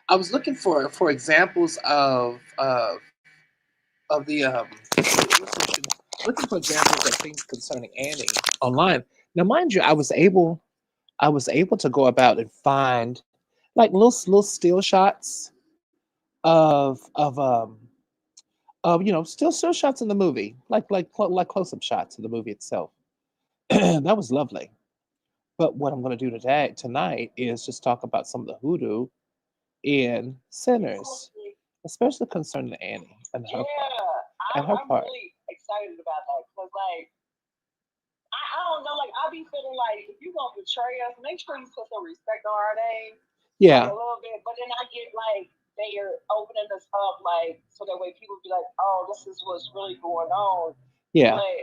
I was looking for examples of the looking for examples of things concerning Annie online. Now, mind you, I was able to go about and find like little still shots of still shots in the movie, like close up shots of the movie itself. That was lovely. But what I'm going to do today tonight is just talk about some of the hoodoo in Sinners, especially concerning Annie and her part. Yeah, And her I'm part. really excited about that because, like, I don't know, like, I be feeling like if you gonna betray us, make sure you put some respect on our name, like Yeah, a little bit. But then I get like they are opening us up, like, so that way people be like, oh, this is what's really going on. yeah. But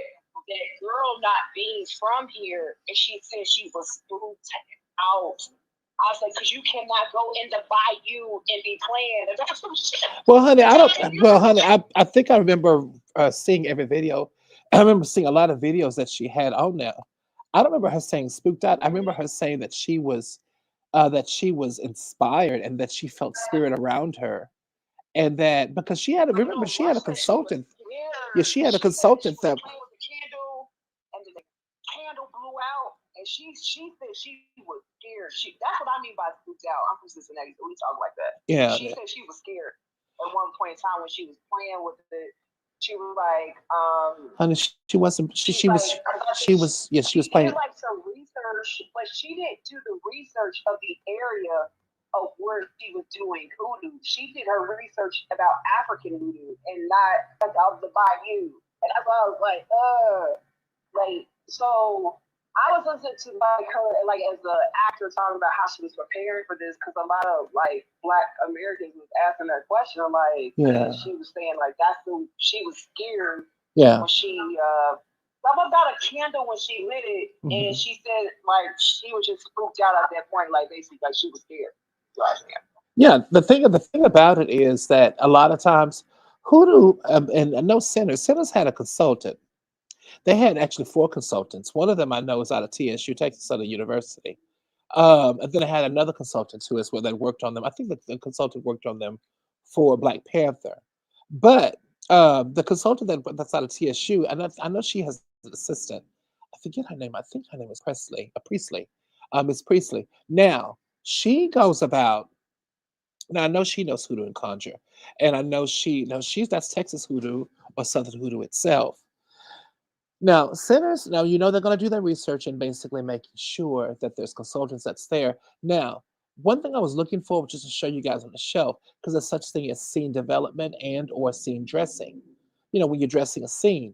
that girl not being from here, and she said she was spooked out. I was like, because you cannot go in the bayou and be playing. And that's some shit. Well, honey, I don't. You Well, know, honey, I think I remember seeing every video. I remember seeing a lot of videos that she had on there. I don't remember her saying spooked out. I remember her saying that she was inspired and that she felt spirit around her, and that because she had a I remember know she had a once that she was consultant. Yeah, scared. she had a She said that she consultant was that. playing with the candle, and then the candle blew out, and she said she was scared. That's what I mean by spooked out. I'm from Cincinnati, so we talk like that. She Yeah, said she was scared at one point in time when she was playing with it. She was like. honey, she wasn't. She's like, because I think Yeah, she she was did playing. like some research, but she didn't do the research of the area of where she was doing hoodoo. She did her research about African hoodoo and not like of the Bayou. And that's why I was like so. I was listening to like her like as the actor talking about how she was preparing for this because a lot of like Black Americans was asking that question like, and Yeah, she was saying like that's who she was scared yeah. when she something about a candle when she lit it, and Mhm. she said like she was just spooked out at that point, like basically like she was scared. Right. Yeah, the thing about it is that a lot of times Hoodoo and no Sinners had a consultant. They had actually four consultants. One of them I know is out of TSU, Texas Southern University. And then I had another consultant too as well that worked on them. I think that the consultant worked on them for Black Panther. But the consultant that's out of TSU, and I know she has an assistant. I forget her name. I think her name is Priestley. Miss Priestley. Now she goes about. Now I know she knows Hoodoo and Conjure, and I know she's that's Texas Hoodoo or Southern Hoodoo itself. Now, centers, now you know they're going to do their research and basically making sure that there's consultants that's there. Now, one thing I was looking for, just to show you guys on the shelf, because there's such thing as scene development and or scene dressing. When you're dressing a scene.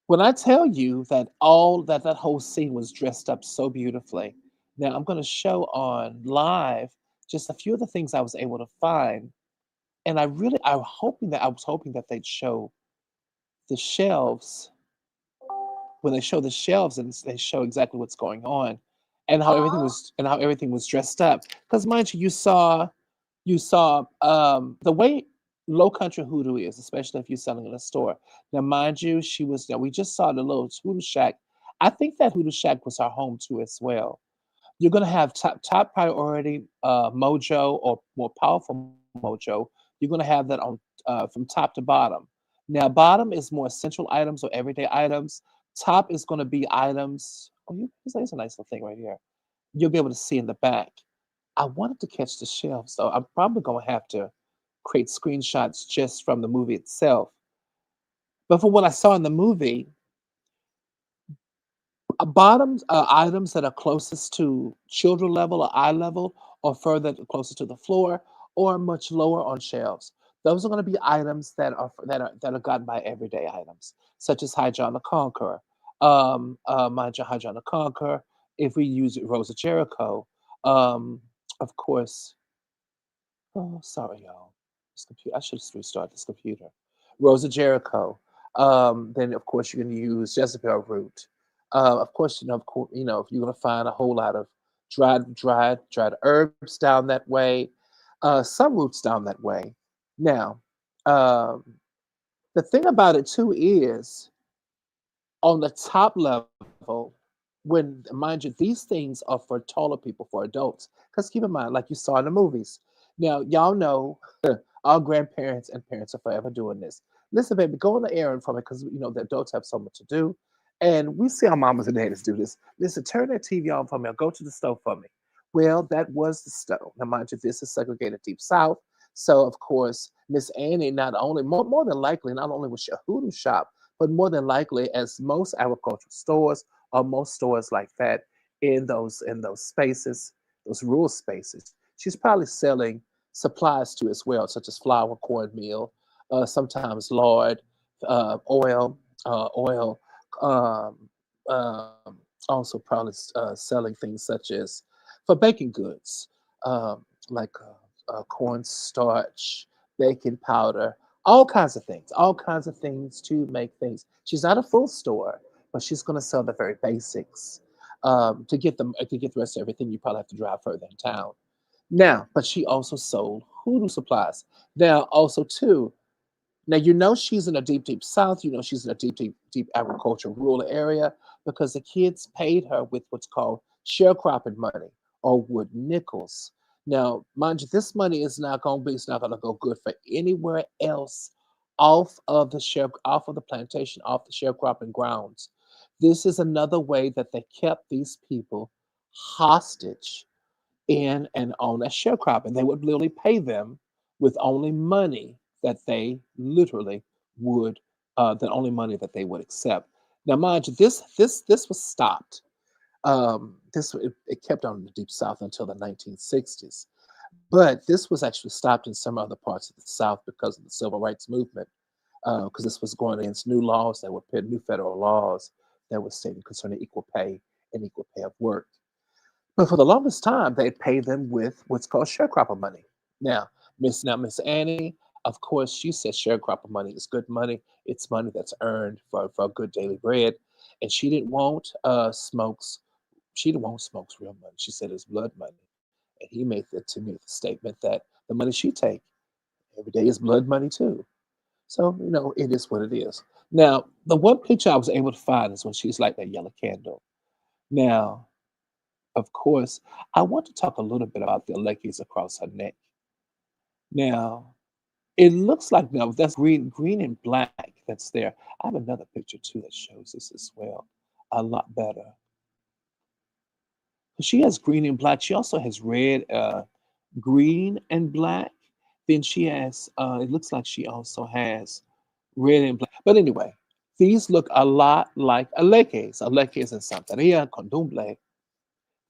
When I tell you that that whole scene was dressed up so beautifully, now I'm going to show on live just a few of the things I was able to find, and I was hoping that they'd show the shelves when they show the shelves and they show exactly what's going on and how everything was dressed up. Because mind you, you saw the way low country hoodoo is, especially if you're selling in a store. Now, mind you, we just saw the little hoodoo shack. I think that hoodoo shack was our home too as well. You're gonna have top priority mojo or more powerful mojo. You're gonna have that on from top to bottom. Now, bottom is more essential items or everyday items. Top is gonna be items. Oh, there's a nice little thing right here. You'll be able to see in the back. I wanted to catch the shelves, so I'm probably gonna have to create screenshots just from the movie itself. But from what I saw in the movie, bottoms items that are closest to children level or eye level or further closer to the floor or much lower on shelves. Those are going to be items that are gotten by everyday items, such as Hydron the Conqueror. Mind you, Hydron the Conqueror, if we use Rosa Jericho, um, of course. Oh, sorry, y'all. This computer. I should restart this computer. Rosa Jericho. Then of course you're going to use Jezebel root. Of course, if you're going to find a whole lot of dried herbs down that way, some roots down that way. Now, um, the thing about it too is on the top level, when mind you, these things are for taller people, for adults. Because keep in mind, like you saw in the movies, Now, y'all know our grandparents and parents are forever doing this. Listen, baby, go on the errand for me because the adults have so much to do. And we see our mamas and daddies do this. Listen, turn that TV on for me or go to the stove for me. Well, that was the stove. Now, mind you, this is segregated deep south. So, of course, Miss Annie, not only, more than likely, not only was she a hoodoo shop, but more than likely, as most agricultural stores or most stores like that in those spaces, those rural spaces, she's probably selling supplies to as well, such as flour, cornmeal, sometimes lard, oil, um, um, also probably selling things such as for baking goods, like cornstarch, baking powder, all kinds of things to make things. She's not a full store, but she's going to sell the very basics. To get the rest of everything, you probably have to drive further in town. Now, but she also sold hoodoo supplies. Now, also too, now she's in a deep, deep south. She's in a deep, deep, deep agricultural rural area because the kids paid her with what's called sharecropping money or wood nickels. Now, mind you, this money is not going to be, it's not going to go good for anywhere else off of the plantation, off the sharecropping grounds. This is another way that they kept these people hostage in and on a sharecropping. They would literally pay them with only money that they literally would, the only money that they would accept. Now, mind you, this was stopped. It kept on in the deep south until the 1960s, but this was actually stopped in some other parts of the south because of the civil rights movement. Because this was going against new laws that were new federal laws that were stating concerning equal pay and equal pay of work. But for the longest time, they'd pay them with what's called sharecropper money. Miss Annie, of course, she says sharecropper money is good money. It's money that's earned for good daily bread. And she didn't want smokes. She didn't want smokes real money. She said it's blood money. And he made the to me the statement that the money she take every day is blood money too. So it is what it is. Now, the one picture I was able to find is when she's like that yellow candle. Now, of course, I want to talk a little bit about the Alekhis across her neck. Now, it looks like now that's green and black that's there. I have another picture too that shows this as well, a lot better. She has green and black. She also has red, green and black. Then she has. It looks like she also has red and black. But anyway, these look a lot like Alekhis. Alekhis and Santeria, Condumble.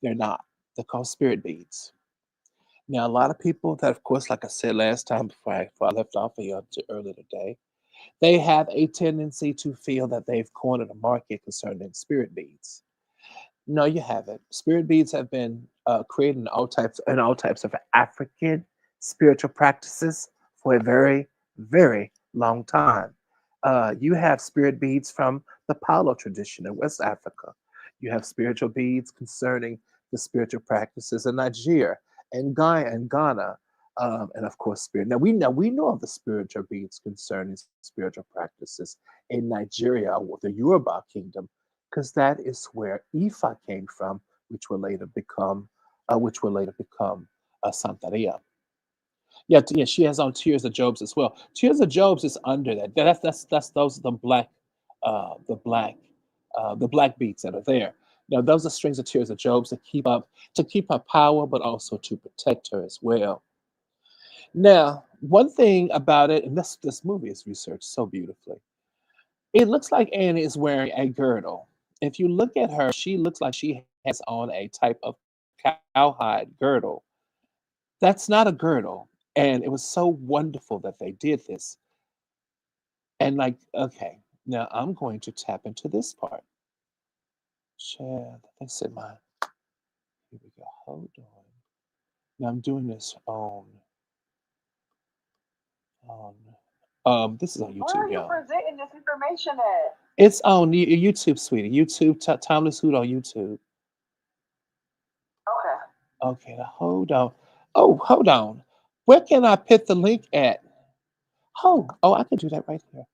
They're not. They're called spirit beads. Now, a lot of people that, of course, like I said last time before I left off here up to earlier today, they have a tendency to feel that they've cornered a market concerning spirit beads. No, you haven't. Spirit beads have been created in all types of African spiritual practices for a very, very long time. You have spirit beads from the Palo tradition in West Africa. You have spiritual beads concerning the spiritual practices in Nigeria and Ghana, and of course, spirit. Now we know of the spiritual beads concerning spiritual practices in Nigeria, or the Yoruba kingdom, because that is where Ifa came from, which will later become Santeria. Yeah, yeah, she has on Tears of Jobs as well. Tears of Jobs is under that. That's those are the black beats that are there. Now those are strings of Tears of Jobs to keep her power, but also to protect her as well. Now, one thing about it, and this movie is researched so beautifully. It looks like Annie is wearing a girdle. If you look at her, she looks like she has on a type of cowhide girdle. That's not a girdle. And it was so wonderful that they did this. And like, okay, now I'm going to tap into this part. Share, they said my, here we go. Hold on. Now I'm doing this on this is on Where are YouTube, you y'all. presenting this information at? It's on YouTube, sweetie. YouTube, Timeless Hood on YouTube. Okay. Okay, now hold on. Oh, hold on. Where can I put the link at? Oh, I can do that right here.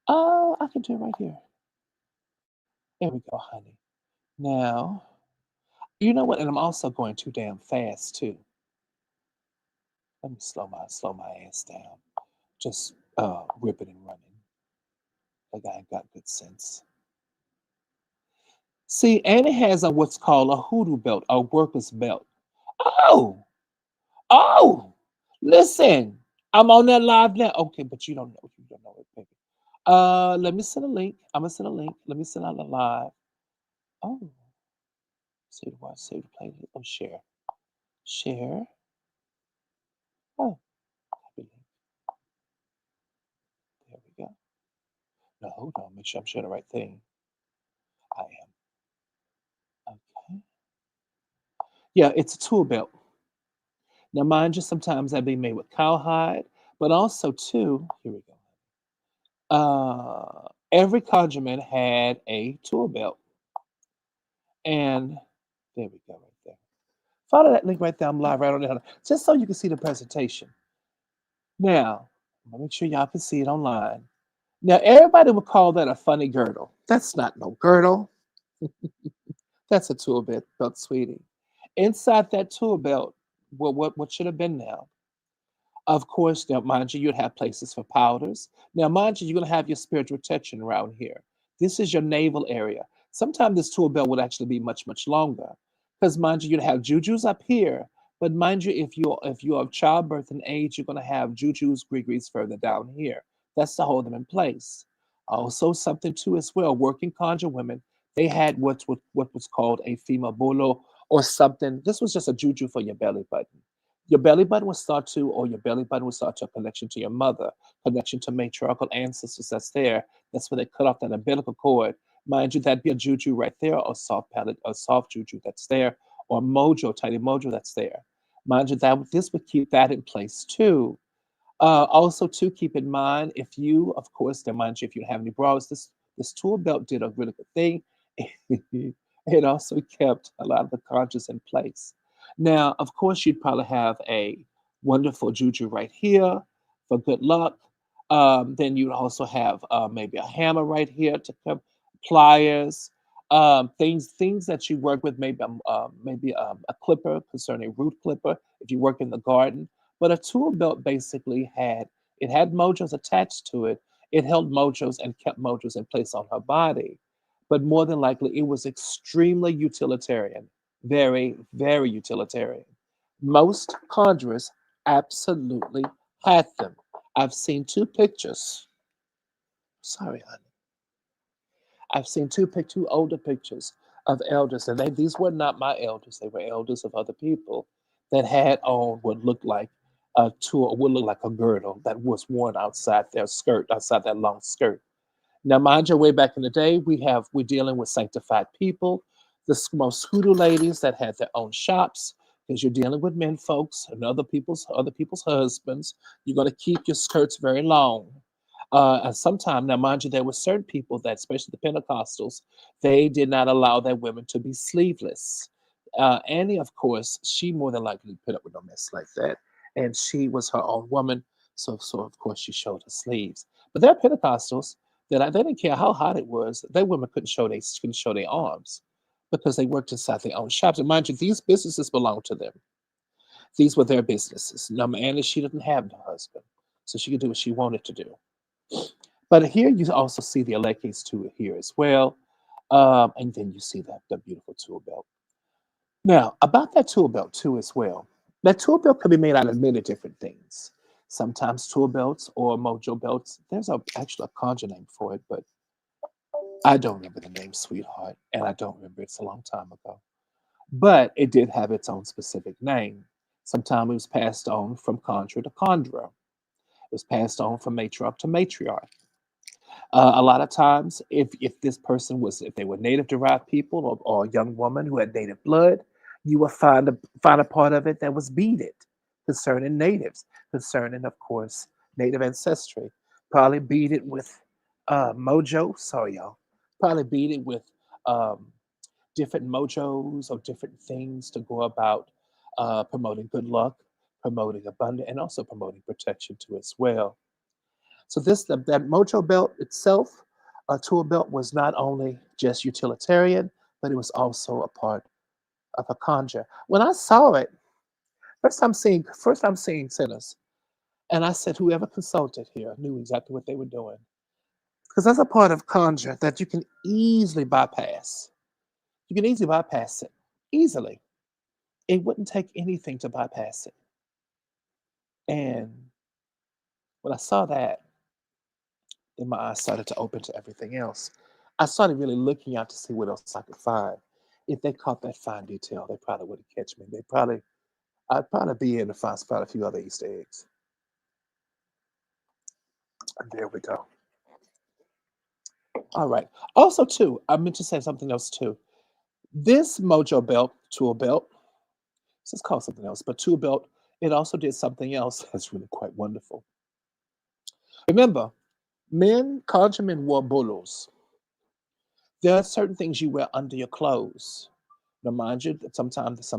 Oh, I can do it right here. There we go, honey. Now, you know what? And I'm also going too damn fast too. Let me slow my ass down. Just ripping and running. Like I ain't got good sense. See, Annie has a what's called a hoodoo belt, a worker's belt. Oh, oh, listen, I'm on that live now. Okay, but you don't know it, baby. Let me send a link. I'm gonna send a link. Let me send out a live. Oh, save to watch, save to play. Oh, share, share. Oh, copy link. There we go. No, hold on. Make sure I'm sharing the right thing. I am. Okay. Yeah, it's a tool belt. Now, mind you, sometimes that be made with cowhide, but also too. Here we go. Every conjurman had a tool belt, and there we go, right there. Follow that link right there. I'm live right on there, just so you can see the presentation. Now, I'm gonna make sure y'all can see it online. Now, everybody would call that a funny girdle. That's not no girdle. That's a tool belt, sweetie. Inside that tool belt, what should have been now? Of course, now mind you, you'd have places for powders. Now, mind you, you're gonna have your spiritual protection around here. This is your navel area. Sometimes this tool belt would actually be much, much longer. Because mind you, you'd have jujus up here. But mind you, if you're of childbirth and age, you're gonna have jujus, grigris further down here. That's to hold them in place. Also, something too as well, working conjure women, they had what was called a female bolo or something. This was just a juju for your belly button. Your belly button will start to, or your belly button will start to a connection to your mother, connection to matriarchal ancestors that's there. That's where they cut off that umbilical cord. Mind you, that'd be a juju right there, or soft palate, or soft juju that's there, or mojo, tiny mojo that's there. Mind you, that this would keep that in place too. Also, to keep in mind, if you, of course, then mind you, if you have any bras, this tool belt did a really good thing. It also kept a lot of the conjures in place. Now, of course, you'd probably have a wonderful juju right here for good luck. Then you'd also have maybe a hammer right here to come, pliers, things that you work with, maybe a clipper concerning root clipper if you work in the garden. But a tool belt basically had mojos attached to it. It held mojos and kept mojos in place on her body. But more than likely, it was extremely utilitarian, very, very utilitarian. Most conjurers absolutely had them. I've seen two pictures. Sorry, honey. I've seen two older pictures of elders, and these were not my elders. They were elders of other people that had on what looked like a tool, what looked like a girdle that was worn outside their skirt, outside that long skirt. Now, mind you, way back in the day, we're dealing with sanctified people, most hoodoo ladies that had their own shops, because you're dealing with men folks and other people's husbands. You're going to keep your skirts very long. And sometimes, now mind you, there were certain people that, especially the Pentecostals, they did not allow their women to be sleeveless. Annie, of course, she more than likely put up with no mess like that, and she was her own woman, so of course she showed her sleeves. But there are Pentecostals they didn't care how hot it was. Their women couldn't show their arms because they worked inside their own shops. And mind you, these businesses belonged to them. These were their businesses. Now, Annie, she didn't have no husband, so she could do what she wanted to do. But here you also see the electrics to it here as well. And then you see the beautiful tool belt. Now, about that tool belt too as well. That tool belt can be made out of many different things. Sometimes tool belts or mojo belts. There's actually a conjure name for it, but I don't remember the name, sweetheart, and I don't remember it's a long time ago. But it did have its own specific name. Sometimes it was passed on from conjurer to conjurer. It was passed on from matriarch to matriarch. A lot of times, if they were native derived people or a young woman who had native blood, you would find a part of it that was beaded concerning natives, concerning, of course, native ancestry. Probably beaded with mojo. Sorry, y'all. Probably beaded with um, different mojos or different things to go about promoting good luck, promoting abundance, and also promoting protection too as well. So that mojo belt itself, a tool belt, was not only just utilitarian, but it was also a part of a conjure. When I saw it, First I'm seeing sinners. And I said, whoever consulted here knew exactly what they were doing. Because that's a part of Conjure that you can easily bypass. You can easily bypass it. Easily. It wouldn't take anything to bypass it. And when I saw that, then my eyes started to open to everything else. I started really looking out to see what else I could find. If they caught that fine detail, they probably wouldn't catch me. I'd probably be in to find a few other Easter eggs. And there we go. All right. Also, too, I meant to say something else too. This Mojo belt, tool belt, this is called something else, but tool belt, it also did something else that's really quite wonderful. Remember, conjure men wore bolos. There are certain things you wear under your clothes. Now, mind you, that sometimes,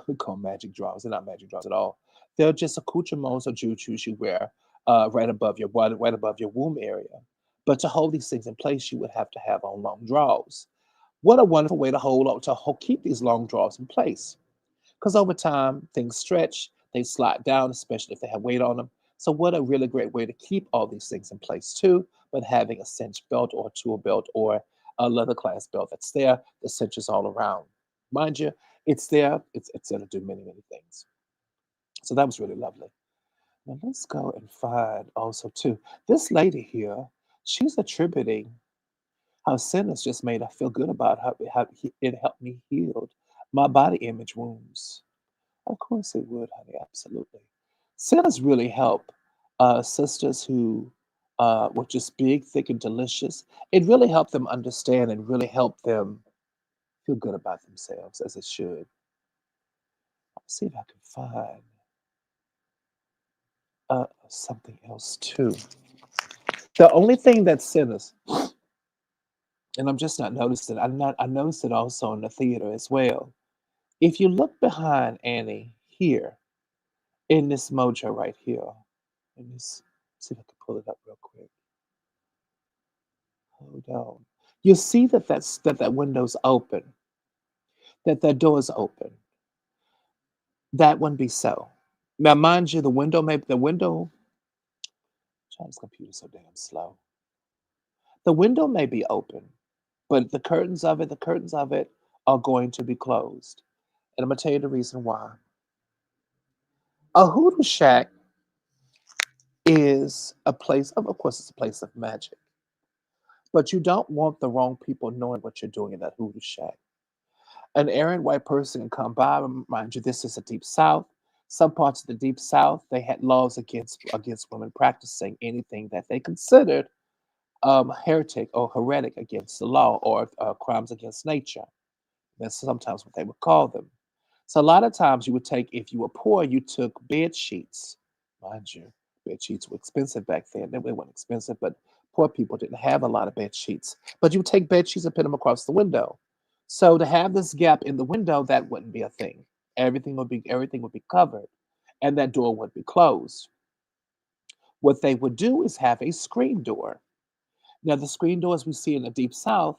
we call magic drawers. They're not magic drawers at all. They're just accoutrements or jujus you wear right above your womb area. But to hold these things in place, you would have to have on long drawers. What a wonderful way to keep these long drawers in place. Because over time, things stretch, they slide down, especially if they have weight on them. So, what a really great way to keep all these things in place too, but having a cinch belt or a tool belt or a leather class belt that's there that cinches all around. Mind you, it's there, it's there to do many, many things. So, that was really lovely. Now, let's go and find also, too, this lady here, she's attributing how sin has just made her feel good about it helped me heal my body image wounds. Of course it would, honey. Absolutely. Salads really help sisters who were just big, thick, and delicious. It really helped them understand and really helped them feel good about themselves as it should. Let's see if I can find something else too. The only thing that sinners, and I'm just not noticing, I noticed it also in the theater as well. If you look behind Annie here, in this mojo right here, let me see if I can pull it up real quick. Hold on. You'll see that window's open, that door is open. That wouldn't be so. Now, mind you, the window. Child, this computer's so damn slow. The window may be open, but the curtains of it are going to be closed. And I'm gonna tell you the reason why. A hoodoo shack is a place of course, it's a place of magic, but you don't want the wrong people knowing what you're doing in that hoodoo shack. An errant white person can come by. Mind you, this is the deep south. Some parts of the deep south, they had laws against women practicing anything that they considered heretic or heretic against the law or crimes against nature. That's sometimes what they would call them. So a lot of times you would take, if you were poor, you took bed sheets. Mind you, bed sheets were expensive back then. They weren't expensive, but poor people didn't have a lot of bed sheets. But you would take bed sheets and put them across the window. So to have this gap in the window, that wouldn't be a thing. Everything would be covered, and that door would be closed. What they would do is have a screen door. Now the screen doors we see in the deep south,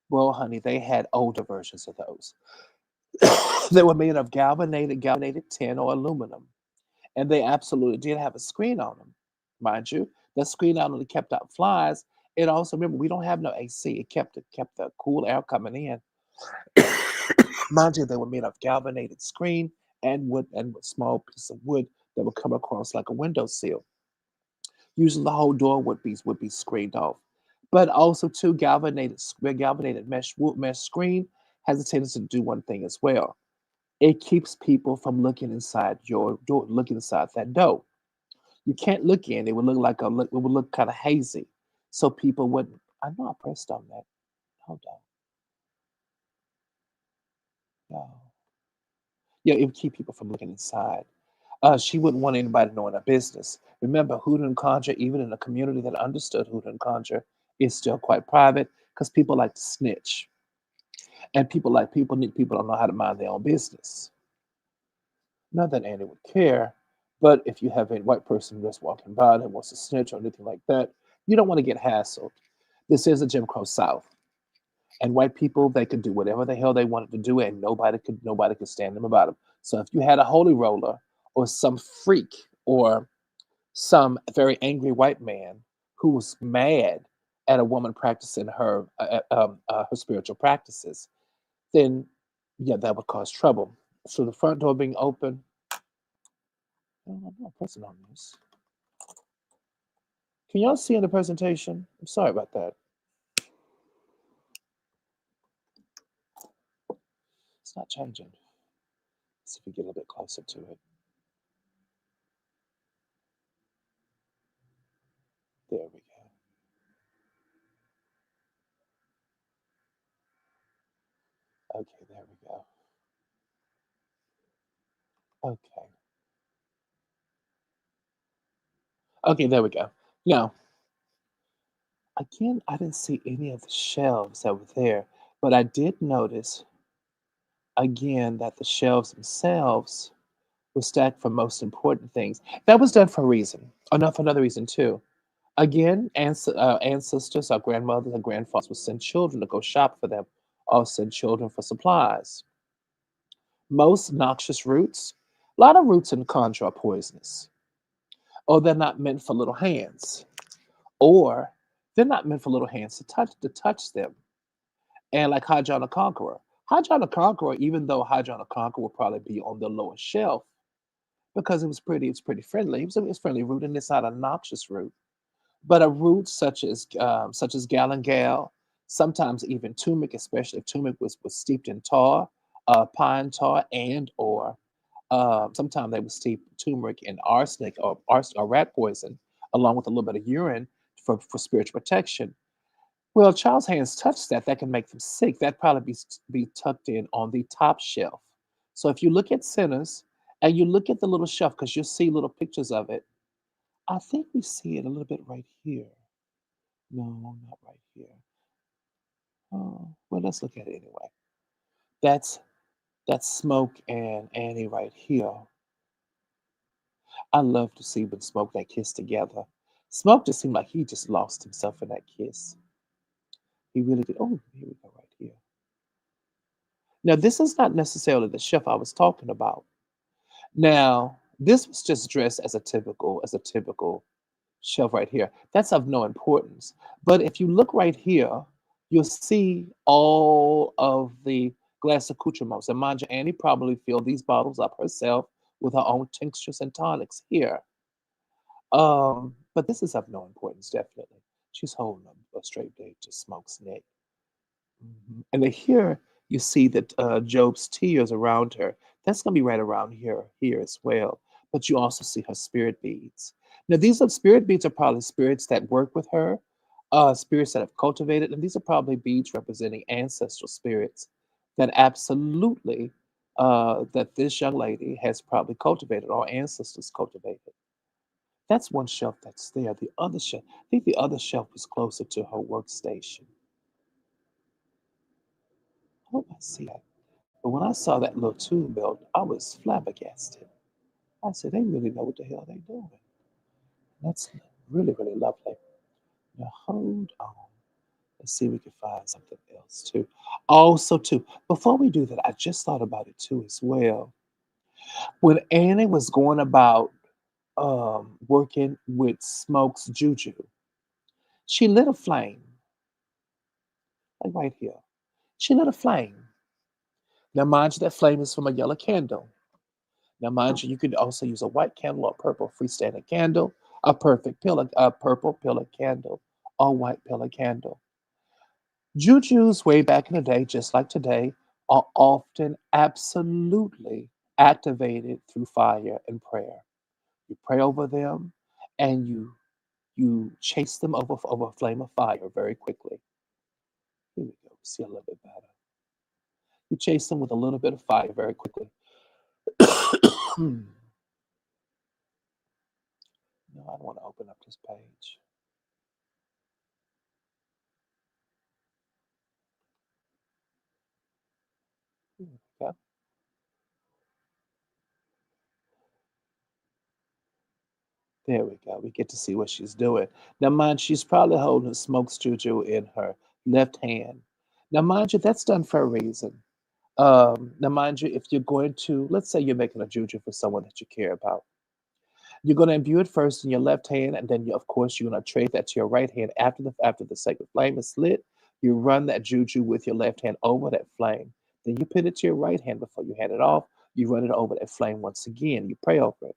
well, honey, they had older versions of those. They were made of galvanated tin or aluminum, and they absolutely did have a screen on them, mind you. The screen not only kept out flies, it also, remember, we don't have no AC. It kept the cool air coming in. Mind you, they were made of galvanated screen and wood and a small piece of wood that would come across like a window sill. Usually, the whole door would be screened off, but also too galvanated mesh screen has a tendency to do one thing as well. It keeps people from looking inside your door, looking inside that door. You can't look in; it would look it would look kind of hazy, so people wouldn't. I know I pressed on that. Hold on, no. Yeah, it would keep people from looking inside. She wouldn't want anybody knowing her business. Remember, Hoodoo and Conjure, even in a community that understood Hoodoo and Conjure, is still quite private because people like to snitch, and people don't know how to mind their own business. Not that Annie would care, but if you have a white person just walking by that wants to snitch or anything like that, you don't want to get hassled. This is a Jim Crow South, And white people, they could do whatever the hell they wanted to do, and nobody could stand them about them. So if you had a holy roller or some freak or some very angry white man who was mad at a woman practicing her spiritual practices, then yeah, that would cause trouble. So the front door being open, oh, I'm not pressing on this. Can y'all see in the presentation? I'm sorry about that. It's not changing. Let's see if we get a little bit closer to it. There we go. Okay, there we go. Okay. Okay, there we go. Now, again, I didn't see any of the shelves that were there, but I did notice again that the shelves themselves were stacked for most important things. That was done for a reason. Enough for another reason too. Again, ancestors, our grandmothers and grandfathers would send children to go shop for them, or send children for supplies. Most noxious roots, a lot of roots in Conjure are poisonous, or they're not meant for little hands, or they're not meant for little hands to touch them. And like Hadron the Conqueror, Hadron the Conqueror, even though Hadron the Conqueror would probably be on the lower shelf because it's pretty friendly. It was friendly root, and it's not a noxious root. But a root such as galangal, sometimes even turmeric, especially if turmeric was steeped in tar, pine tar, and or sometimes they would steep turmeric in arsenic or rat poison, along with a little bit of urine for spiritual protection. Well, a child's hands touch that can make them sick. That probably be tucked in on the top shelf. So if you look at sinners and you look at the little shelf, because you'll see little pictures of it, I think we see it a little bit right here. No, not right here. Oh, well, let's look at it anyway. That's that's Smoke and Annie right here. I love to see when Smoke and Kiss together. Smoke just seemed like he just lost himself in that kiss. He really did. Oh, here we go right here. Now, this is not necessarily the chef I was talking about. Now, this was just dressed as a typical shelf right here. That's of no importance. But if you look right here, you'll see all of the glass accoutrements. And mind you, Annie probably filled these bottles up herself with her own tinctures and tonics here. But this is of no importance, definitely. She's holding a straight blade to Smoke's neck. And then here you see that Job's tears around her. That's going to be right around here as well. But you also see her spirit beads. Now, these are spirit beads are probably spirits that work with her, spirits that have cultivated, and these are probably beads representing ancestral spirits that absolutely that this young lady has probably cultivated or ancestors cultivated. That's one shelf that's there. The other shelf, I think the other shelf was closer to her workstation. I hope I see that. But when I saw that little tube belt, I was flabbergasted. I said, they really know what the hell they're doing. That's really, really lovely. Now hold on. Let's see if we can find something else too. Also, too, before we do that, I just thought about it too as well. When Annie was going about working with Smoke's juju, she lit a flame, like right here. She lit a flame. Now, mind you, that flame is from a yellow candle. Now, mind you, you could also use a white candle or purple freestanding candle, a purple pillar candle, or white pillar candle. Jujus way back in the day, just like today, are often absolutely activated through fire and prayer. You pray over them, and you chase them over a flame of fire very quickly. Here we go. See a little bit better. You chase them with a little bit of fire very quickly. No, I don't want to open up this page. Here we go. There we go. We get to see what she's doing. Now, mind, she's probably holding Smoke's juju in her left hand. Now, mind you, that's done for a reason. Now, mind you, if you're going to, let's say you're making a juju for someone that you care about, you're going to imbue it first in your left hand, and then, of course, you're going to trade that to your right hand. After the sacred flame is lit, you run that juju with your left hand over that flame. Then you put it to your right hand before you hand it off. You run it over that flame once again. You pray over it.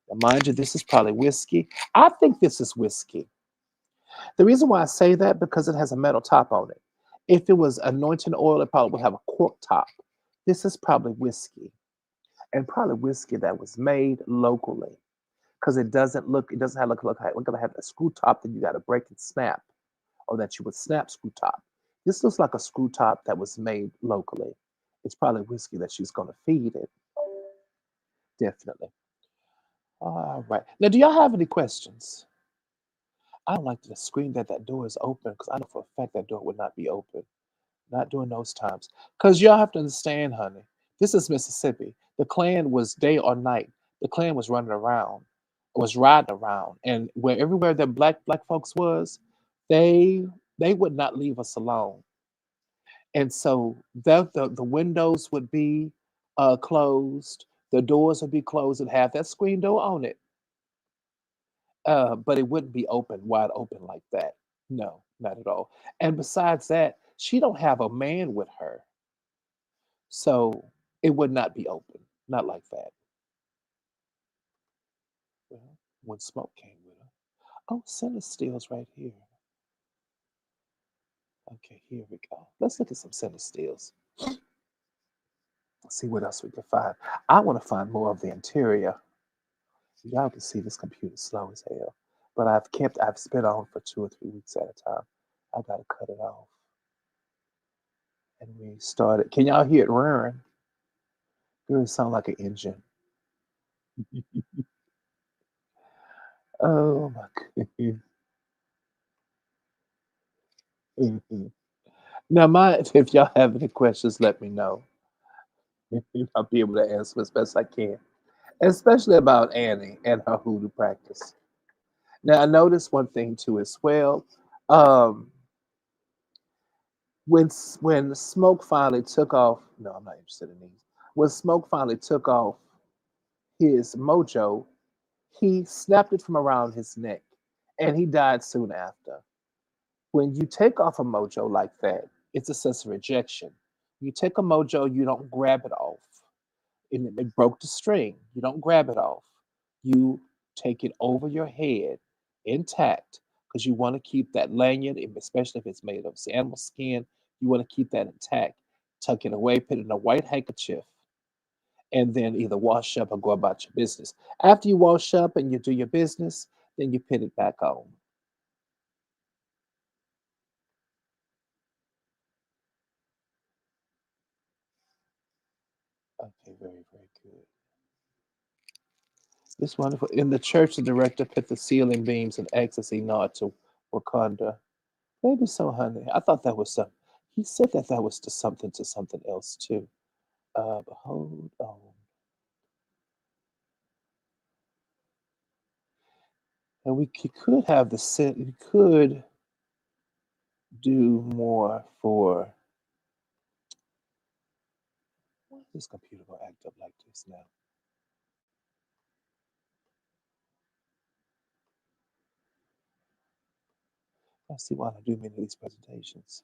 Now, mind you, this is probably whiskey. I think this is whiskey. The reason why I say that because it has a metal top on it. If it was anointing oil, it probably would have a cork top. This is probably whiskey, and probably whiskey that was made locally because it doesn't have look like have a screw top that you got to break and snap, or that you would snap screw top. This looks like a screw top that was made locally. It's probably whiskey that she's going to feed it. Definitely. All right. Now, do y'all have any questions? I don't like to scream that that door is open because I know for a fact that door would not be open. Not during those times. Because y'all have to understand, honey, this is Mississippi. The Klan was day or night. The Klan was running around, was riding around, and where everywhere that black folks was, they they would not leave us alone. And so the windows would be closed, the doors would be closed and have that screen door on it, but it wouldn't be wide open like that. No, not at all. And besides that, she don't have a man with her. So it would not be open, not like that. Well, when smoke came with her. Oh, center steel's right here. Okay, here we go. Let's look at some center steels. See what else we can find. I want to find more of the interior. Y'all can see this computer slow as hell. But I've spent on for 2 or 3 weeks at a time. I gotta cut it off. And we started. Can y'all hear it roaring? It really sound like an engine. Oh my goodness. Now, if y'all have any questions, let me know. I'll be able to answer as best I can, especially about Annie and her hoodoo practice. Now, I noticed one thing too as well. Um, when Smoke finally took off, no, I'm not interested in these. When Smoke finally took off his mojo, he snapped it from around his neck, and he died soon after. When you take off a mojo like that, it's a sense of rejection. You take a mojo, you don't grab it off. And it broke the string. You don't grab it off. You take it over your head intact because you want to keep that lanyard, especially if it's made of animal skin, you want to keep that intact. Tuck it away, put it in a white handkerchief, and then either wash up or go about your business. After you wash up and you do your business, then you put it back on. Okay, very, very good. This wonderful. In the church, the director put the ceiling beams and ecstasy nod to Wakanda. Maybe so, honey. I thought that was some. He said that that was to something else too. But hold on. And could have the set. We could do more for. Why is this computer gonna act up like this now? I see why I don't do many of these presentations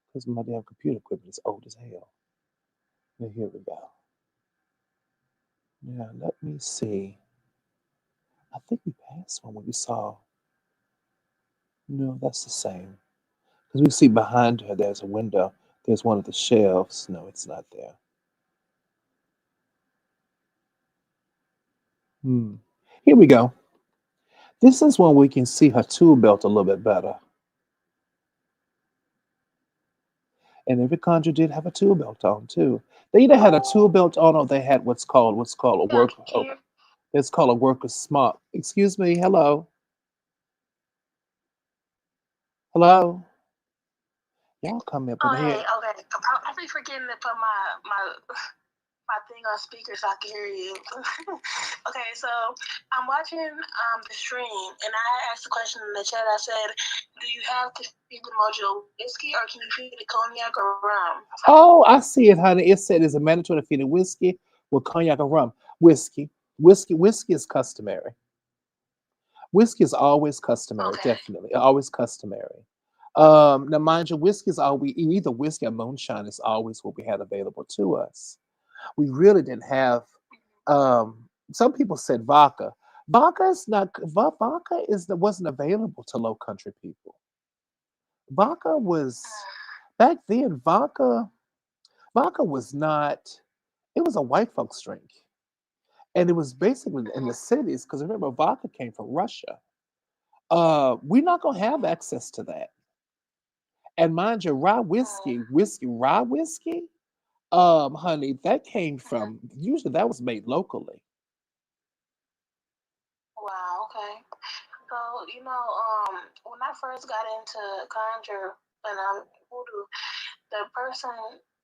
because my damn computer equipment is old as hell. Now here we go. Now let me see. I think we passed one when we saw. No, that's the same. Because we see behind her, there's a window. There's one of the shelves. No, it's not there. Hmm. Here we go. This is when we can see her tool belt a little bit better. And every conjure did have a tool belt on too. They either had a tool belt on or they had what's called a work. Oh, it's called a worker's smock. Excuse me. Hello. Hello. Y'all come up in here. Okay. I be forgetting to put my my thing on speaker so I can hear you. Okay, so I'm watching the stream, and I asked a question in the chat. I said, "Do you have to feed the mojo whiskey, or can you feed it cognac or rum?" Oh, I see it, honey. It said it's a mandatory to feed it whiskey with cognac or rum. Whiskey. Whiskey is customary. Whiskey is always customary, Okay. definitely. Always customary. Now, mind you, whiskey is all we either whiskey or moonshine is always what we had available to us. We really didn't have. Some people said vodka. Vodka is not. Vodka is wasn't available to Low Country people. Vodka was back then. Vodka was not. It was a white folks drink, and it was basically in the cities because remember vodka came from Russia. We're not gonna have access to that. And mind you, rye whiskey, honey, that came from usually that was made locally. Wow. Okay. So when I first got into Conjure and Voodoo, the person,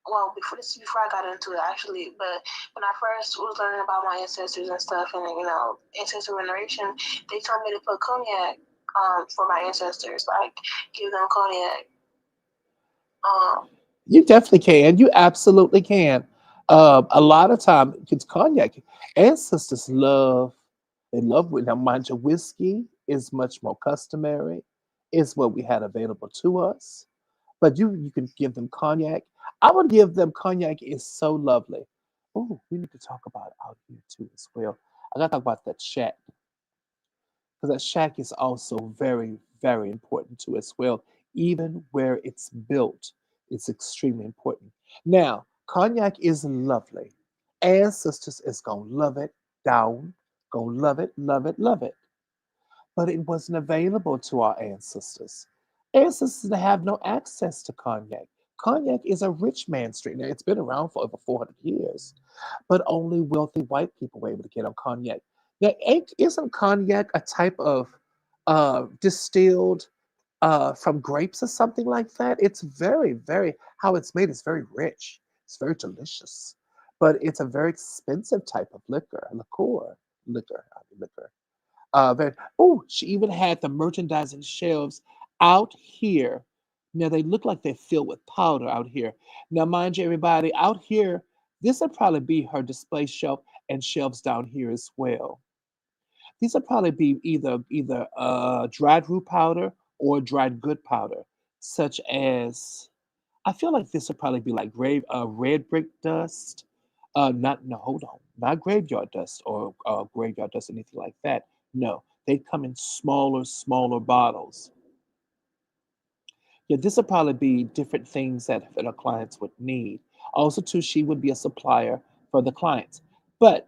well, before I got into it actually, but when I first was learning about my ancestors and stuff, and ancestor veneration, they told me to put cognac for my ancestors, like give them cognac. Um, You definitely can. You absolutely can. A lot of time, it's cognac. Ancestors love. They love. Now, mind you, whiskey is much more customary. Is what we had available to us. But you can give them cognac. I would give them cognac. Is so lovely. Oh, we need to talk about out here too as well. I gotta talk about that shack because that shack is also very, very important too as well. Even where it's built, it's extremely important. Now, cognac is lovely. Ancestors is gonna love it down, gonna love it, love it, love it. But it wasn't available to our ancestors. Ancestors have no access to cognac. Cognac is a rich man's drink. Now, it's been around for over 400 years, but only wealthy white people were able to get on cognac. Now, isn't cognac a type of distilled from grapes or something like that? It's very, very, how it's made is very rich. It's very delicious, but it's a very expensive type of liquor. Very, oh, she even had the merchandising shelves out here. Now they look like they're filled with powder out here. Now, mind you, everybody, out here, this would probably be her display shelf and shelves down here as well. These would probably be either dried root powder or dried good powder, such as I feel like this would probably be like red brick dust. Not no, hold on, not graveyard dust or graveyard dust, anything like that. No, they come in smaller bottles. Yeah, this would probably be different things that our clients would need. Also, too, she would be a supplier for the clients. But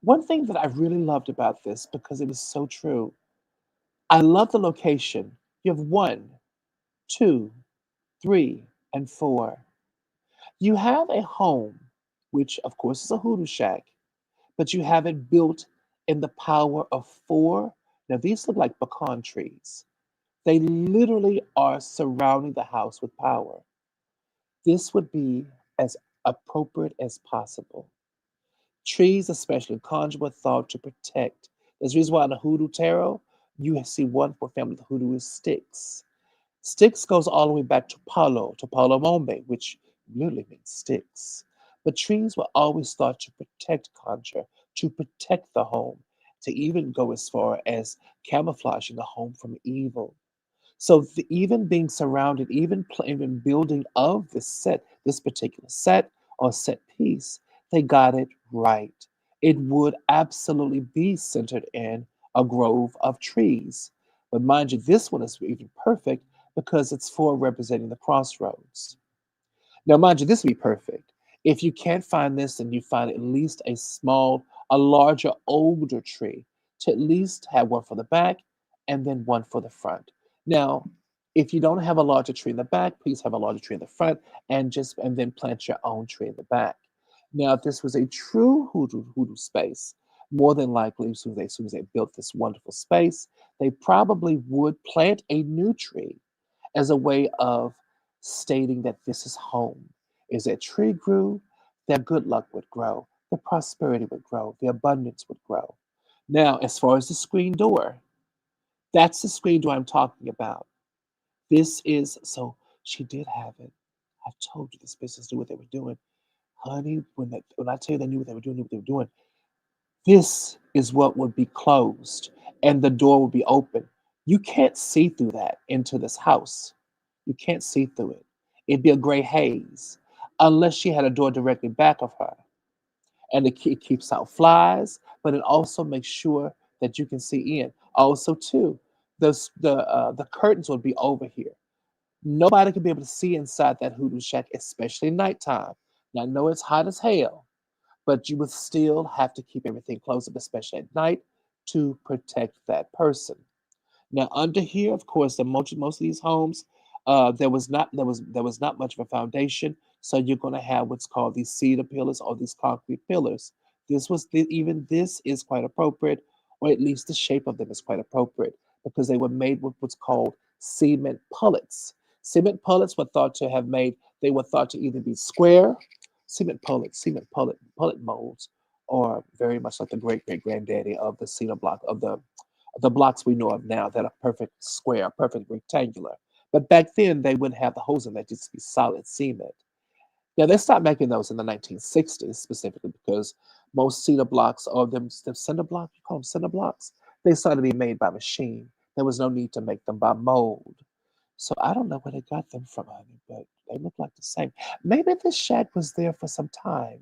one thing that I really loved about this because it was so true, I love the location. You have one, two, three, and four. You have a home, which of course is a hoodoo shack, but you have it built in the power of four. Now, these look like pecan trees. They literally are surrounding the house with power. This would be as appropriate as possible. Trees, especially conjure, were thought to protect. There's a reason why in the hoodoo tarot, you see one for family, the hoodoo is sticks. Sticks goes all the way back to Palo Mombe, which literally means sticks. But trees were always thought to protect conjure, to protect the home, to even go as far as camouflaging the home from evil. So even being surrounded, even building of this particular set or set piece, they got it right. It would absolutely be centered in a grove of trees. But mind you, this one is even perfect because it's for representing the crossroads. Now, mind you, this would be perfect. If you can't find this, then you find at least a larger, older tree to at least have one for the back and then one for the front. Now, if you don't have a larger tree in the back, please have a larger tree in the front and then plant your own tree in the back. Now, if this was a true hoodoo space, more than likely, as soon as they built this wonderful space, they probably would plant a new tree as a way of stating that this is home. Is that tree grew? their good luck would grow, the prosperity would grow, the abundance would grow. Now, as far as the screen door, that's the screen door I'm talking about. This is so she did have it. I told you this business knew what they were doing. Honey, when I tell you they knew what they were doing, knew what they were doing, this is what would be closed and the door would be open. You can't see through that into this house. You can't see through it. It'd be a gray haze unless she had a door directly back of her. And it keeps out flies, but it also makes sure that you can see in. Also, too, the curtains would be over here. Nobody could be able to see inside that hoodoo shack, especially nighttime. Now, I know it's hot as hell, but you would still have to keep everything closed up, especially at night, to protect that person. Now, under here, of course, most of these homes, there was not much of a foundation, so you're going to have what's called these cedar pillars or these concrete pillars. Even this is quite appropriate, or at least the shape of them is quite appropriate because they were made with what's called cement pullets. Cement pullets were thought to have made. They were thought to either be square, cement pullet molds, or very much like the great great granddaddy of the cedar block of the blocks we know of now that are perfect square, perfect rectangular. But back then, they wouldn't have the holes in that, just be solid cement. Now, they stopped making those in the 1960s specifically because most cedar blocks, or them cinder blocks, you call them cinder blocks, they started being made by machine. There was no need to make them by mold. So I don't know where they got them from, honey, but they look like the same. Maybe this shack was there for some time.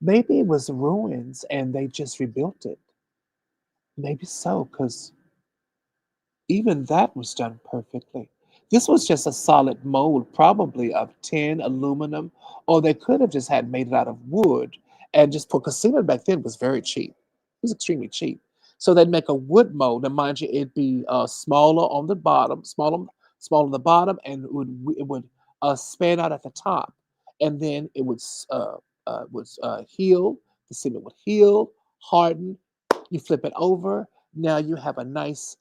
Maybe it was ruins and they just rebuilt it. Maybe so, because even that was done perfectly. This was just a solid mold, probably of tin, aluminum, or they could have just had made it out of wood and just put, because cement back then was very cheap. It was extremely cheap. So they'd make a wood mold, and mind you, it'd be smaller on the bottom, smaller on the bottom, and it would span out at the top, and then it would heal. The cement would heal, harden. You flip it over. Now you have a nice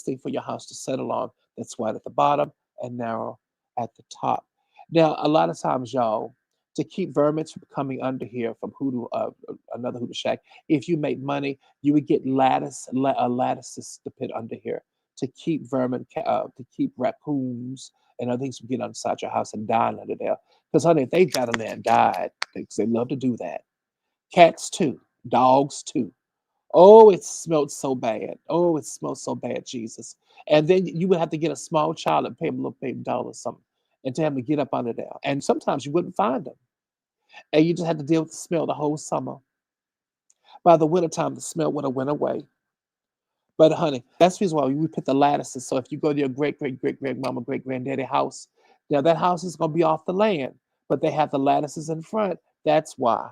thing for your house to settle on that's wide at the bottom and narrow at the top. Now, a lot of times, y'all, to keep vermin from coming under here from another hoodoo shack, if you make money, you would get lattices to put under here to keep to keep raccoons and other things from getting inside your house and dying under there. Because, honey, if they got in there and died, because they love to do that. Cats too, dogs too. Oh, it smelled so bad. Oh, it smelled so bad, Jesus. And then you would have to get a small child and pay him a little baby doll or something, and to have him to get up under there. And sometimes you wouldn't find them, and you just had to deal with the smell the whole summer. By the wintertime, the smell would have went away. But honey, that's the reason why we put the lattices. So if you go to your great great great grandmama, great granddaddy house, now that house is gonna be off the land, but they have the lattices in front. That's why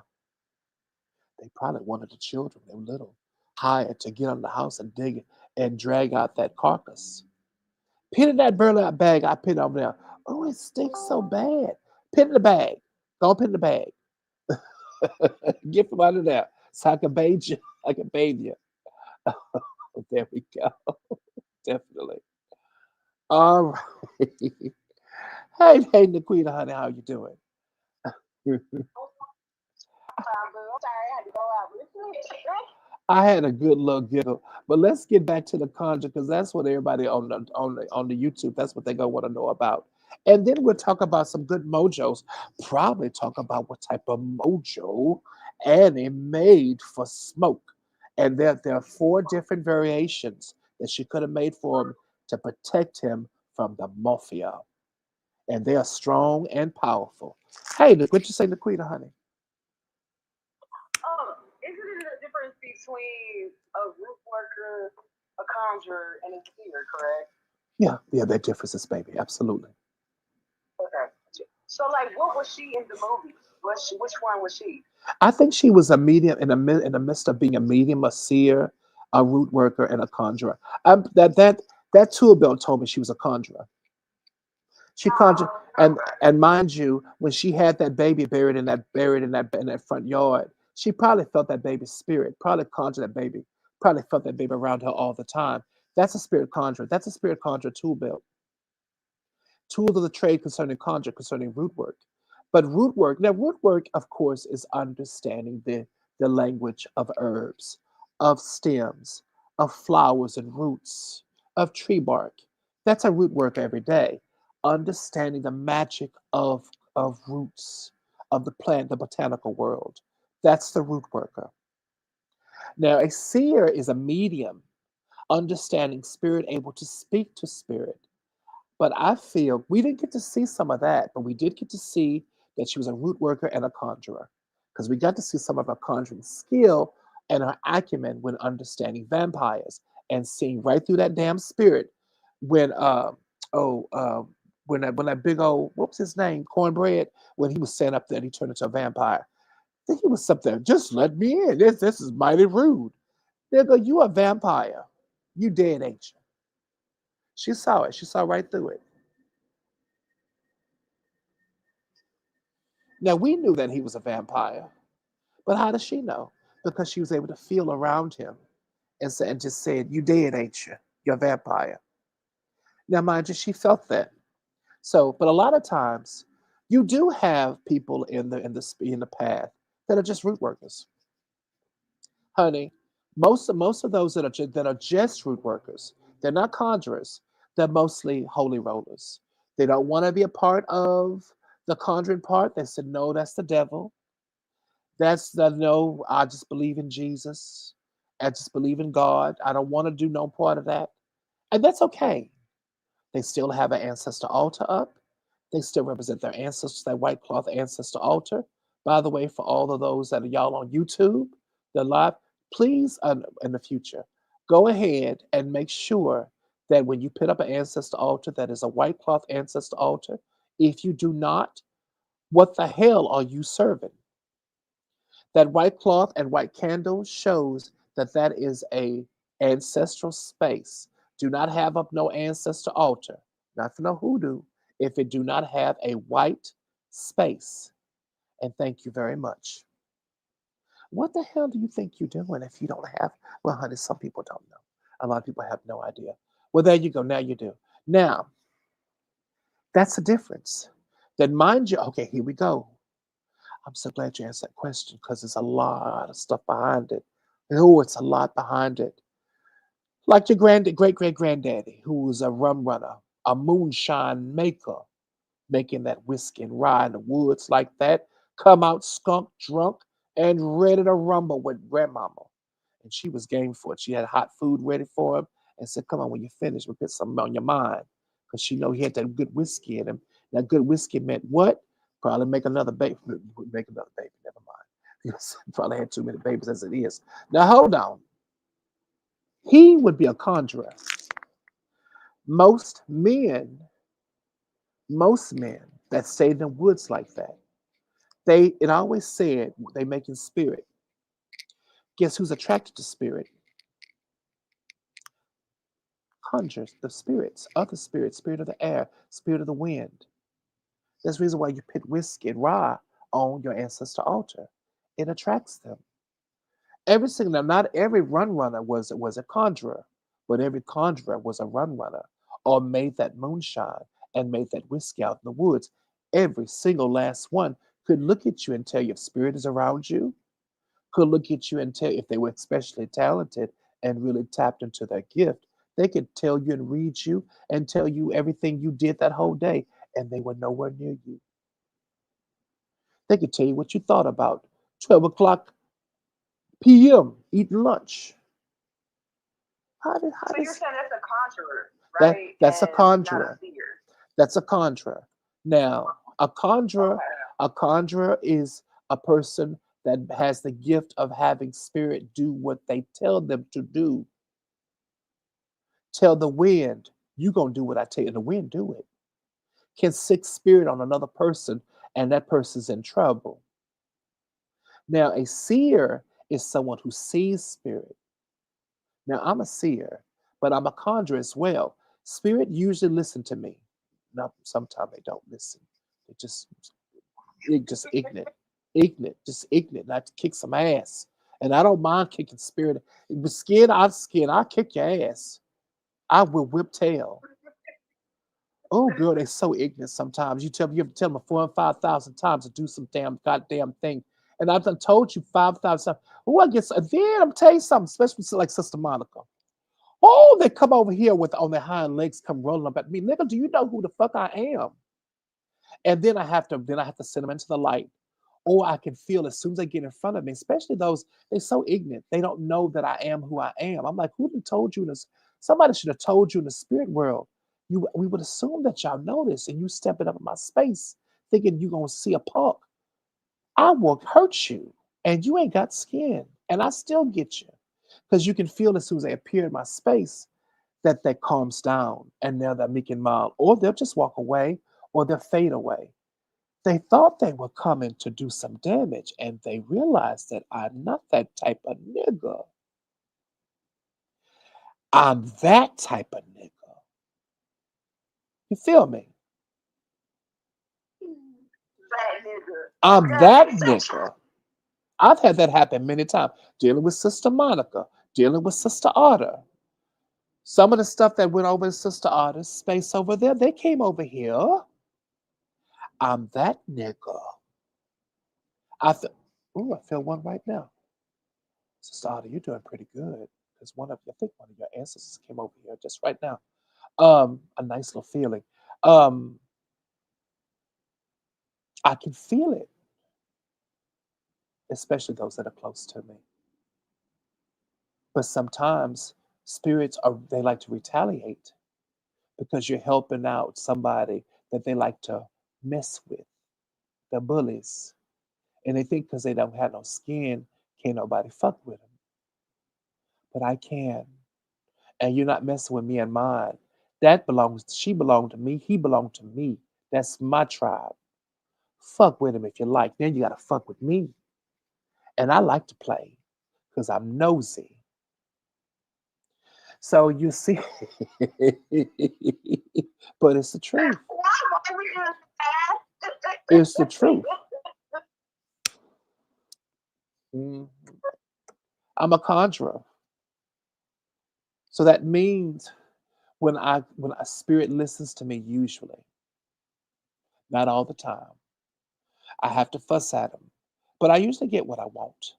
they probably wanted the children. They were little, hired to get on the house and dig it and drag out that carcass. Put in that burlap bag I put over there. Oh, it stinks so bad. Put in the bag. Don't put in the bag. Get from under there so I can bathe you. I can bathe you. There we go. Definitely. All right. Hey, Nikita, honey, how you doing? I'm sorry, I had to go out real quick. I had a good little giggle, but let's get back to the conjure because that's what everybody on the YouTube. That's what they gonna want to know about. And then we'll talk about some good mojos. Probably talk about what type of mojo Annie made for Smoke. And there are four different variations that she could have made for him to protect him from the mafia. And they are strong and powerful. Hey, what you say, Nikita, honey? Isn't it a difference between a root worker, a conjurer, and a seer, correct? Yeah, yeah, that differences, baby. Absolutely. Okay. So, like, what was she in the movie? Which one was she? I think she was a medium in the midst of being a medium, a seer, a root worker, and a conjurer. That tool belt told me she was a conjurer. She conjured, and mind you, when she had that baby buried in that front yard, she probably felt that baby's spirit. Probably conjured that baby. Probably felt that baby around her all the time. That's a spirit conjurer. That's a spirit conjurer tool belt. Tools of the trade concerning conjure, concerning root work. But root work, now root work, of course, is understanding the language of herbs, of stems, of flowers and roots, of tree bark. That's a root work every day. Understanding the magic of roots, of the plant, the botanical world. That's the root worker. Now, a seer is a medium, understanding spirit, able to speak to spirit. But I feel we didn't get to see some of that, but we did get to see that she was a root worker and a conjurer because we got to see some of her conjuring skill and her acumen when understanding vampires and seeing right through that damn spirit when oh when that big old what was his name cornbread when he was set up there and he turned into a vampire. I think he was up there. Just let me in. This is mighty rude. They go, you a vampire. You dead, ain't you? She saw it. She saw right through it. Now we knew that he was a vampire, but how does she know? Because she was able to feel around him and just said, "You dead, ain't you? You're a vampire." Now, mind you, she felt that. So, but a lot of times, you do have people in the path that are just root workers, honey. Most of those that are just root workers, they're not conjurers. They're mostly holy rollers. They don't want to be a part of the conjuring part. They said, "No, that's the devil." That's the no, I just believe in Jesus. I just believe in God. I don't want to do no part of that. And that's okay. They still have an ancestor altar up. They still represent their ancestors, that white cloth ancestor altar. By the way, for all of those that are y'all on YouTube, the live, please in the future, go ahead and make sure that when you put up an ancestor altar that is a white cloth ancestor altar, if you do not, what the hell are you serving? That white cloth and white candle shows that that is a ancestral space. Do not have up no ancestor altar, not for no hoodoo, if it do not have a white space. And thank you very much. What the hell do you think you're doing if you don't have? Well, honey, some people don't know. A lot of people have no idea. Well, there you go. Now you do. Now, that's the difference. Then mind you, okay, here we go. I'm so glad you asked that question because there's a lot of stuff behind it. Oh, it's a lot behind it. Like your great great granddaddy, who was a rum runner, a moonshine maker, making that whiskey and rye in the woods like that, come out skunk drunk and ready to rumble with grandmama. And she was game for it. She had hot food ready for him and said, "Come on, when you finish, we'll put something on your mind." Because she know he had that good whiskey in him. That good whiskey meant what? Probably make another baby. Make another baby. Never mind. Because probably had too many babies as it is. Now hold on. He would be a conjurer. Most men, most men that stay in the woods like that, it always said they making spirit. Guess who's attracted to spirit? Conjures the spirits, other spirits, spirit of the air, spirit of the wind. That's the reason why you put whiskey and rye on your ancestor altar. It attracts them. Every single now, not every run runner was a conjurer, but every conjurer was a run runner or made that moonshine and made that whiskey out in the woods. Every single last one could look at you and tell you if spirit is around you, could look at you and tell if they were especially talented and really tapped into their gift. They could tell you and read you and tell you everything you did that whole day, and they were nowhere near you. They could tell you what you thought about 12 o'clock p.m. eating lunch. How So you're does saying that's a conjurer, that right? that's a And not a conjurer. seer. That's a conjurer. Now, Okay. a conjurer is a person that has the gift of having spirit do what they tell them to do. Tell the wind, you gonna do what I tell you. The wind do it. Can sick spirit on another person and that person's in trouble. Now, a seer is someone who sees spirit. Now, I'm a seer, but I'm a conjurer as well. Spirit usually listen to me. Now, sometimes they don't listen. They just ignorant, just ignorant. Not to kick some ass, and I don't mind kicking spirit. With skin, I'll kick your ass. I will whip tail. Oh, girl, they're so ignorant sometimes. You have to tell them 4 and 5,000 times to do some damn goddamn thing. And I've done told you 5,000 times. Oh, I guess, and then I'm telling you something, especially like Sister Monica. Oh, they come over here with on their hind legs, come rolling up at me. Nigga, do you know who the fuck I am? And then I have to send them into the light. Or I can feel as soon as they get in front of me, especially those, they're so ignorant. They don't know that I am who I am. I'm like, who done told you this? Somebody should have told you in the spirit world. We would assume that y'all know this, and you stepping up in my space thinking you're gonna see a punk. I will hurt you, and you ain't got skin, and I still get you. Because you can feel as soon as they appear in my space that calms down, and now they're meek and mild, or they'll just walk away, or they'll fade away. They thought they were coming to do some damage, and they realized that I'm not that type of nigga. I'm that type of nigga. You feel me? That nigga. I'm Okay. that nigga. I've had that happen many times, dealing with Sister Monica, dealing with Sister Otter. Some of the stuff that went over in Sister Otter's space over there, they came over here. I'm that nigga. I feel, ooh, I feel one right now. Sister Otter, you're doing pretty good. Because I think one of your ancestors came over here just right now. A nice little feeling. Um, I can feel it, especially those that are close to me. But sometimes they like to retaliate because you're helping out somebody that they like to mess with. They're bullies. And they think because they don't have no skin, can't nobody fuck with them. But I can. And you're not messing with me and mine. She belonged to me, he belonged to me. That's my tribe. Fuck with him if you like. Then you gotta fuck with me. And I like to play because I'm nosy. So you see, but it's the truth. Why are we just It's the truth. Mhm. I'm a conjurer. So that means when a spirit listens to me, usually, not all the time, I have to fuss at them. But I usually get what I want.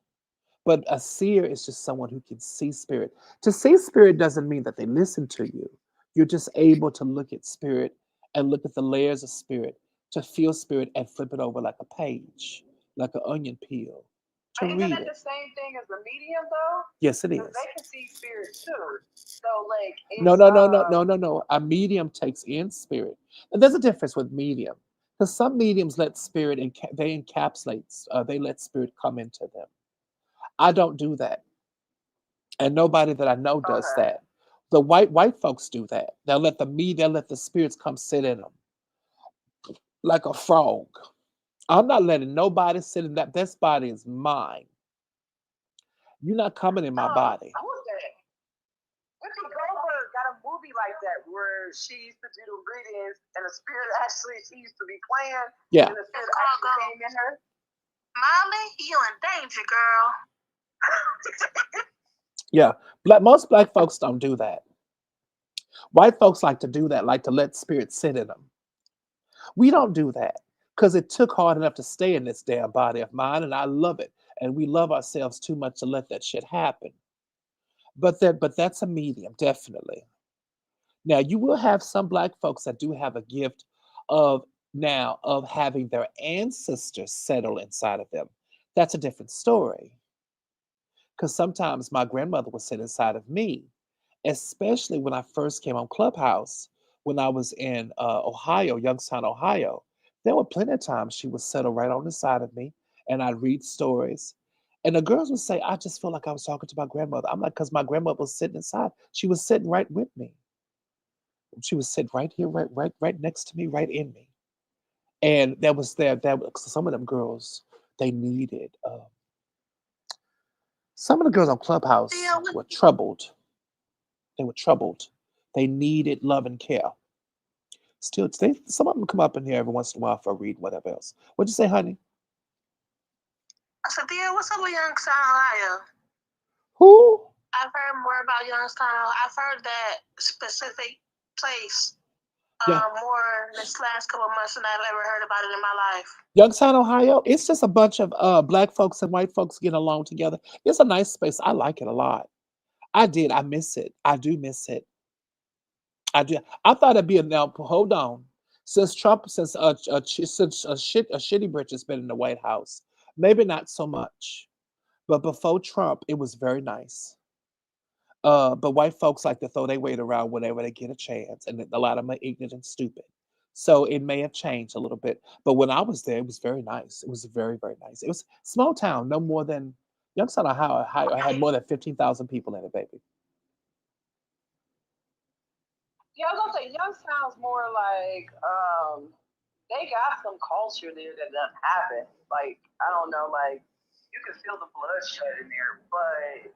But a seer is just someone who can see spirit. To see spirit doesn't mean that they listen to you. You're just able to look at spirit and look at the layers of spirit, to feel spirit and flip it over like a page, like an onion peel, to Isn't read that it. the same thing as a medium though? Yes, it Because is. they can see spirits too. So like No, it's no, no, no, no, no, no. A medium takes in spirit. And there's a difference with medium. Because some mediums let spirit, they encapsulate, they let spirit come into them. I don't do that. And nobody that I know does okay. that. The white folks do that. They'll let the spirits come sit in them like a frog. I'm not letting nobody sit in that. This body is mine. You're not coming in my body. I was that. Whoopi Goldberg got a movie like that where she used to do the readings and the spirit actually she used to be playing Yeah. and the spirit actually came in her. Molly, you in danger, girl. Yeah. Most black folks don't do that. White folks like to do that, like to let spirits sit in them. We don't do that because it took hard enough to stay in this damn body of mine, and I love it. And we love ourselves too much to let that shit happen. But that's a medium, definitely. Now you will have some black folks that do have a gift of of having their ancestors settle inside of them. That's a different story. Because sometimes my grandmother would sit inside of me, especially when I first came on Clubhouse, when I was in Ohio, Youngstown, Ohio. There were plenty of times she would settle right on the side of me, and I'd read stories. And the girls would say, I just feel like I was talking to my grandmother. I'm like, because my grandmother was sitting inside. She was sitting right with me. She was sitting right here, right next to me, right in me. And some of them girls, they needed. Some of the girls on Clubhouse were troubled. They were troubled. They needed love and care. Still, some of them come up in here every once in a while for a read, whatever else. What'd you say, honey? I said, Thea, what's up with Youngstown, Ohio? Who? I've heard more about Youngstown. I've heard that specific place. Yeah. more this last couple of months than I've ever heard about it in my life. Youngstown, Ohio, it's just a bunch of black folks and white folks getting along together. It's a nice space. I like it a lot. I did. I miss it. I do miss it. I do. I thought it'd be a now. Hold on. Since Trump, since a shitty bridge has been in the White House, maybe not so much. But before Trump, it was very nice. But white folks like to throw their weight around whenever they get a chance, and a lot of them are ignorant and stupid. So it may have changed a little bit. But when I was there, it was very nice. It was very, very nice. It was small town, no more than Youngstown, Ohio had more than 15,000 people in it, baby. Yeah, I was gonna say Youngstown's more like they got some culture there that doesn't happen. Like I don't know, like you can feel the bloodshed in there, but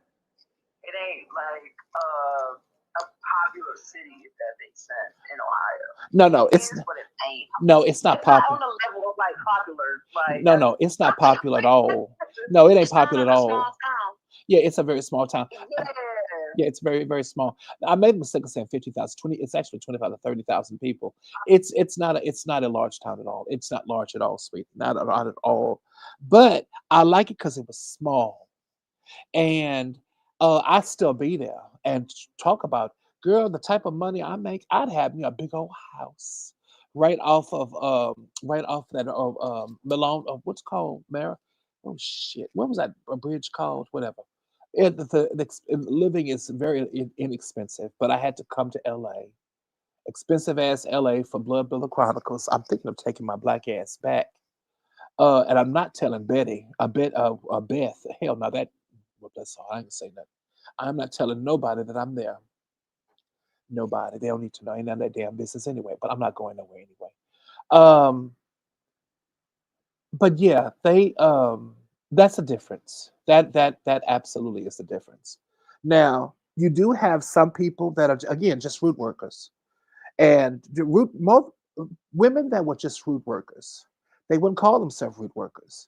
it ain't like a popular city if that makes sense in Ohio. No, It is, but it ain't. no, it's not It's not on popular. the level of like popular. Like No, it's not popular at all. No, it ain't It's not popular in at a small all. town. Yeah, it's a very small town. yeah. Yeah, it's very, very small. I made a mistake of saying 50,000, 20. It's actually 25 to 30,000 people. It's not a large town at all. It's not large at all, sweet. Not at all. But I like it because it was small. And I'd still be there and talk about, girl, the type of money I make, I'd have me a big old house right off that Malone what's called Mara? Oh shit. What was that a bridge called? Whatever. Living is very inexpensive, but I had to come to LA. Expensive ass LA for Blood Bill Chronicles. I'm thinking of taking my black ass back. And I'm not telling Betty, Beth. Hell no, well, that's all. I ain't say nothing. I'm not telling nobody that I'm there. Nobody. They don't need to know. Ain't none of their damn business anyway. But I'm not going nowhere anyway. Um, but yeah, that's a difference. That absolutely is the difference. Now, you do have some people that are again just root workers. And the root most women that were just root workers, they wouldn't call themselves root workers.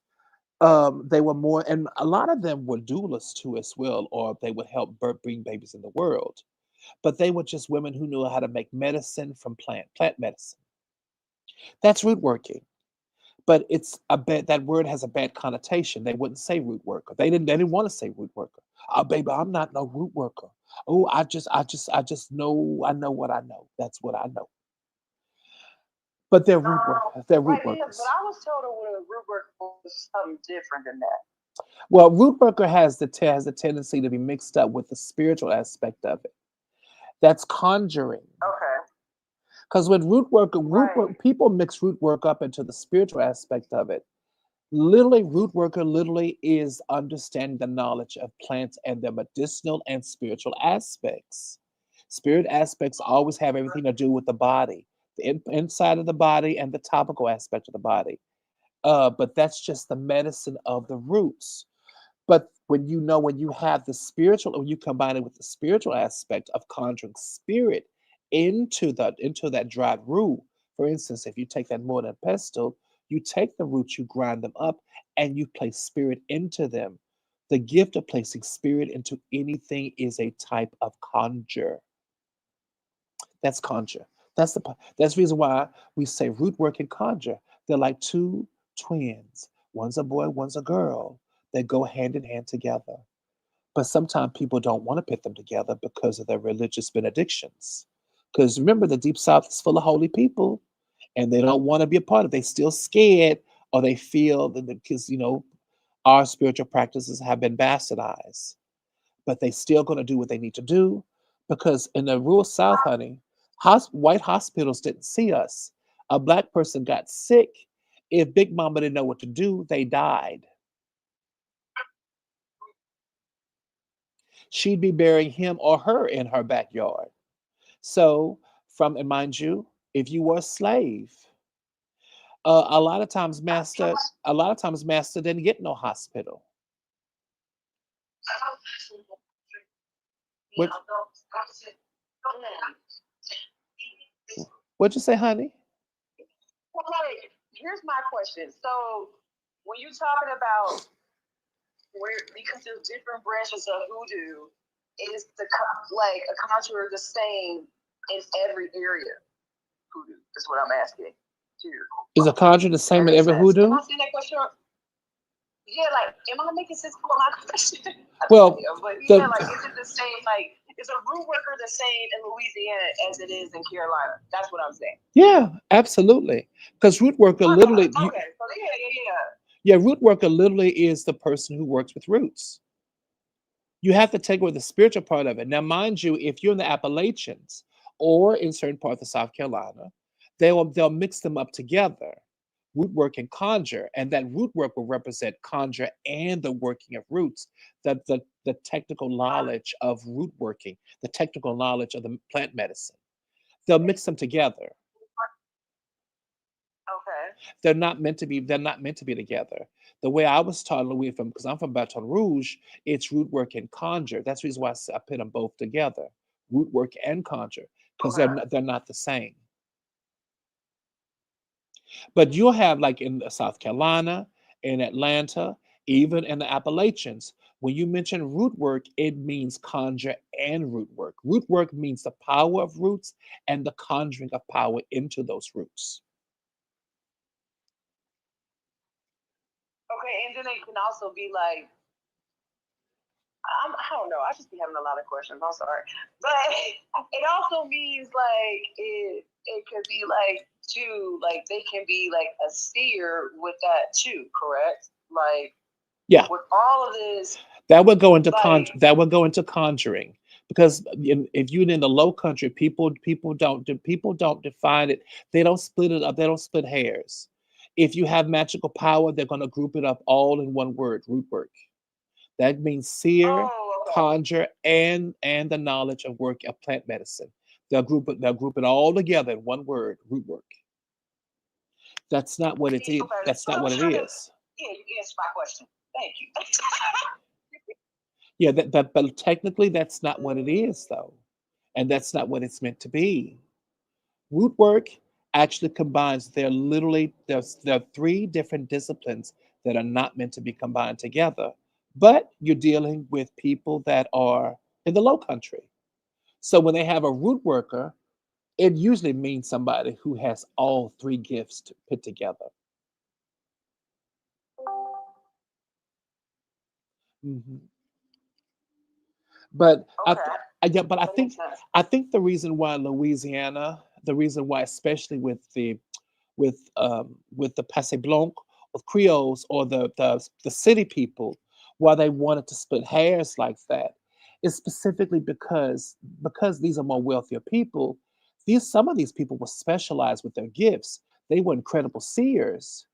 They were more, and a lot of them were doulas too as well, or they would help bring babies in the world. But they were just women who knew how to make medicine from plant medicine. That's root working. But it's a bad that word has a bad connotation. They wouldn't say root worker. They didn't want to say root worker. Oh baby, I'm not no root worker. Oh, I just know I know what I know. That's what I know. But they're root Right, yeah, but workers. I was told it with a rubric was something different than that. Well, root worker has the tendency to be mixed up with the spiritual aspect of it. That's conjuring. Okay. Because with root Right. work, people mix root work up into the spiritual aspect of it. Literally, root worker literally is understanding the knowledge of plants and their medicinal and spiritual aspects. Spirit aspects always have everything to do with the body, the inside of the body and the topical aspect of the body. But that's just the medicine of the roots. But when you have the spiritual, when you combine it with the spiritual aspect of conjuring spirit into that dried root, for instance, if you take that mortar and pestle, you take the roots, you grind them up, and you place spirit into them. The gift of placing spirit into anything is a type of conjure. That's conjure. That's the reason why we say root work and conjure. They're like two twins. One's a boy, one's a girl. They go hand in hand together. But sometimes people don't want to put them together because of their religious benedictions. Because remember, the Deep South is full of holy people, and they don't want to be a part of it. They still scared, or they feel that because our spiritual practices have been bastardized, but they still going to do what they need to do because in the rural South, honey, white hospitals didn't see us. A black person got sick. If Big Mama didn't know what to do, they died. She'd be burying him or her in her backyard. So, and mind you, if you were a slave, a lot of times, master didn't get no hospital. What, what'd you say, honey? Well, like, here's my question. So, when you're talking about where, because there's different branches of hoodoo, is like a conjurer the same in every area? hoodoo? Is what I'm asking too. Is a conjure the Does that same in make every sense? Am hoodoo? I seeing that question? Yeah, like, am I making sense for my question? I think I Well, am, but yeah, the like, is it the same? Like, is a root worker the same in Louisiana as it is in Carolina? That's what I'm saying. yeah, absolutely. Because root worker literally, Okay, so yeah. yeah, root worker literally is the person who works with roots. You have to take away the spiritual part of it. Now, mind you, if you're in the Appalachians or in certain parts of South Carolina, they'll mix them up together, root work and conjure, and that root work will represent conjure and the working of roots, the technical knowledge of root working, the technical knowledge of the plant medicine. They'll mix them together. Okay. They're not meant to be together. The way I was taught Louis from because I'm from Baton Rouge, it's root work and conjure. That's the reason why I put them both together, root work and conjure, because Okay. they're not the same. But you'll have like in South Carolina, in Atlanta, even in the Appalachians. When you mention root work, it means conjure and root work. Root work means the power of roots and the conjuring of power into those roots. Okay, and then it can also be like, I don't know. I just be having a lot of questions. I'm sorry, but it also means like it could be like too, like they can be like a seer with that too, correct? Like Yeah, with all of this, that would go into like that would go into conjuring because if you're in the low country, people don't define it. They don't split it up. They don't split hairs. If you have magical power, they're going to group it up all in one word, root work. That means seer, okay, conjure, and the knowledge of work of plant medicine. They'll group it all together in one word, root work. That's not what it is. okay. That's So not I'm what it trying to, is. yeah, you answered my question. Thank you. Yeah, but technically that's not what it is though. And that's not what it's meant to be. Root work actually combines, there are three different disciplines that are not meant to be combined together. But you're dealing with people that are in the low country. So when they have a root worker, it usually means somebody who has all three gifts to put together. Mhm. But Okay, yeah, but that makes sense. I think the reason why Louisiana, the reason why especially with the Passé Blanc or Creoles or the city people, why they wanted to split hairs like that, is specifically because these are more wealthier people. These Some of these people were specialized with their gifts. They were incredible seers,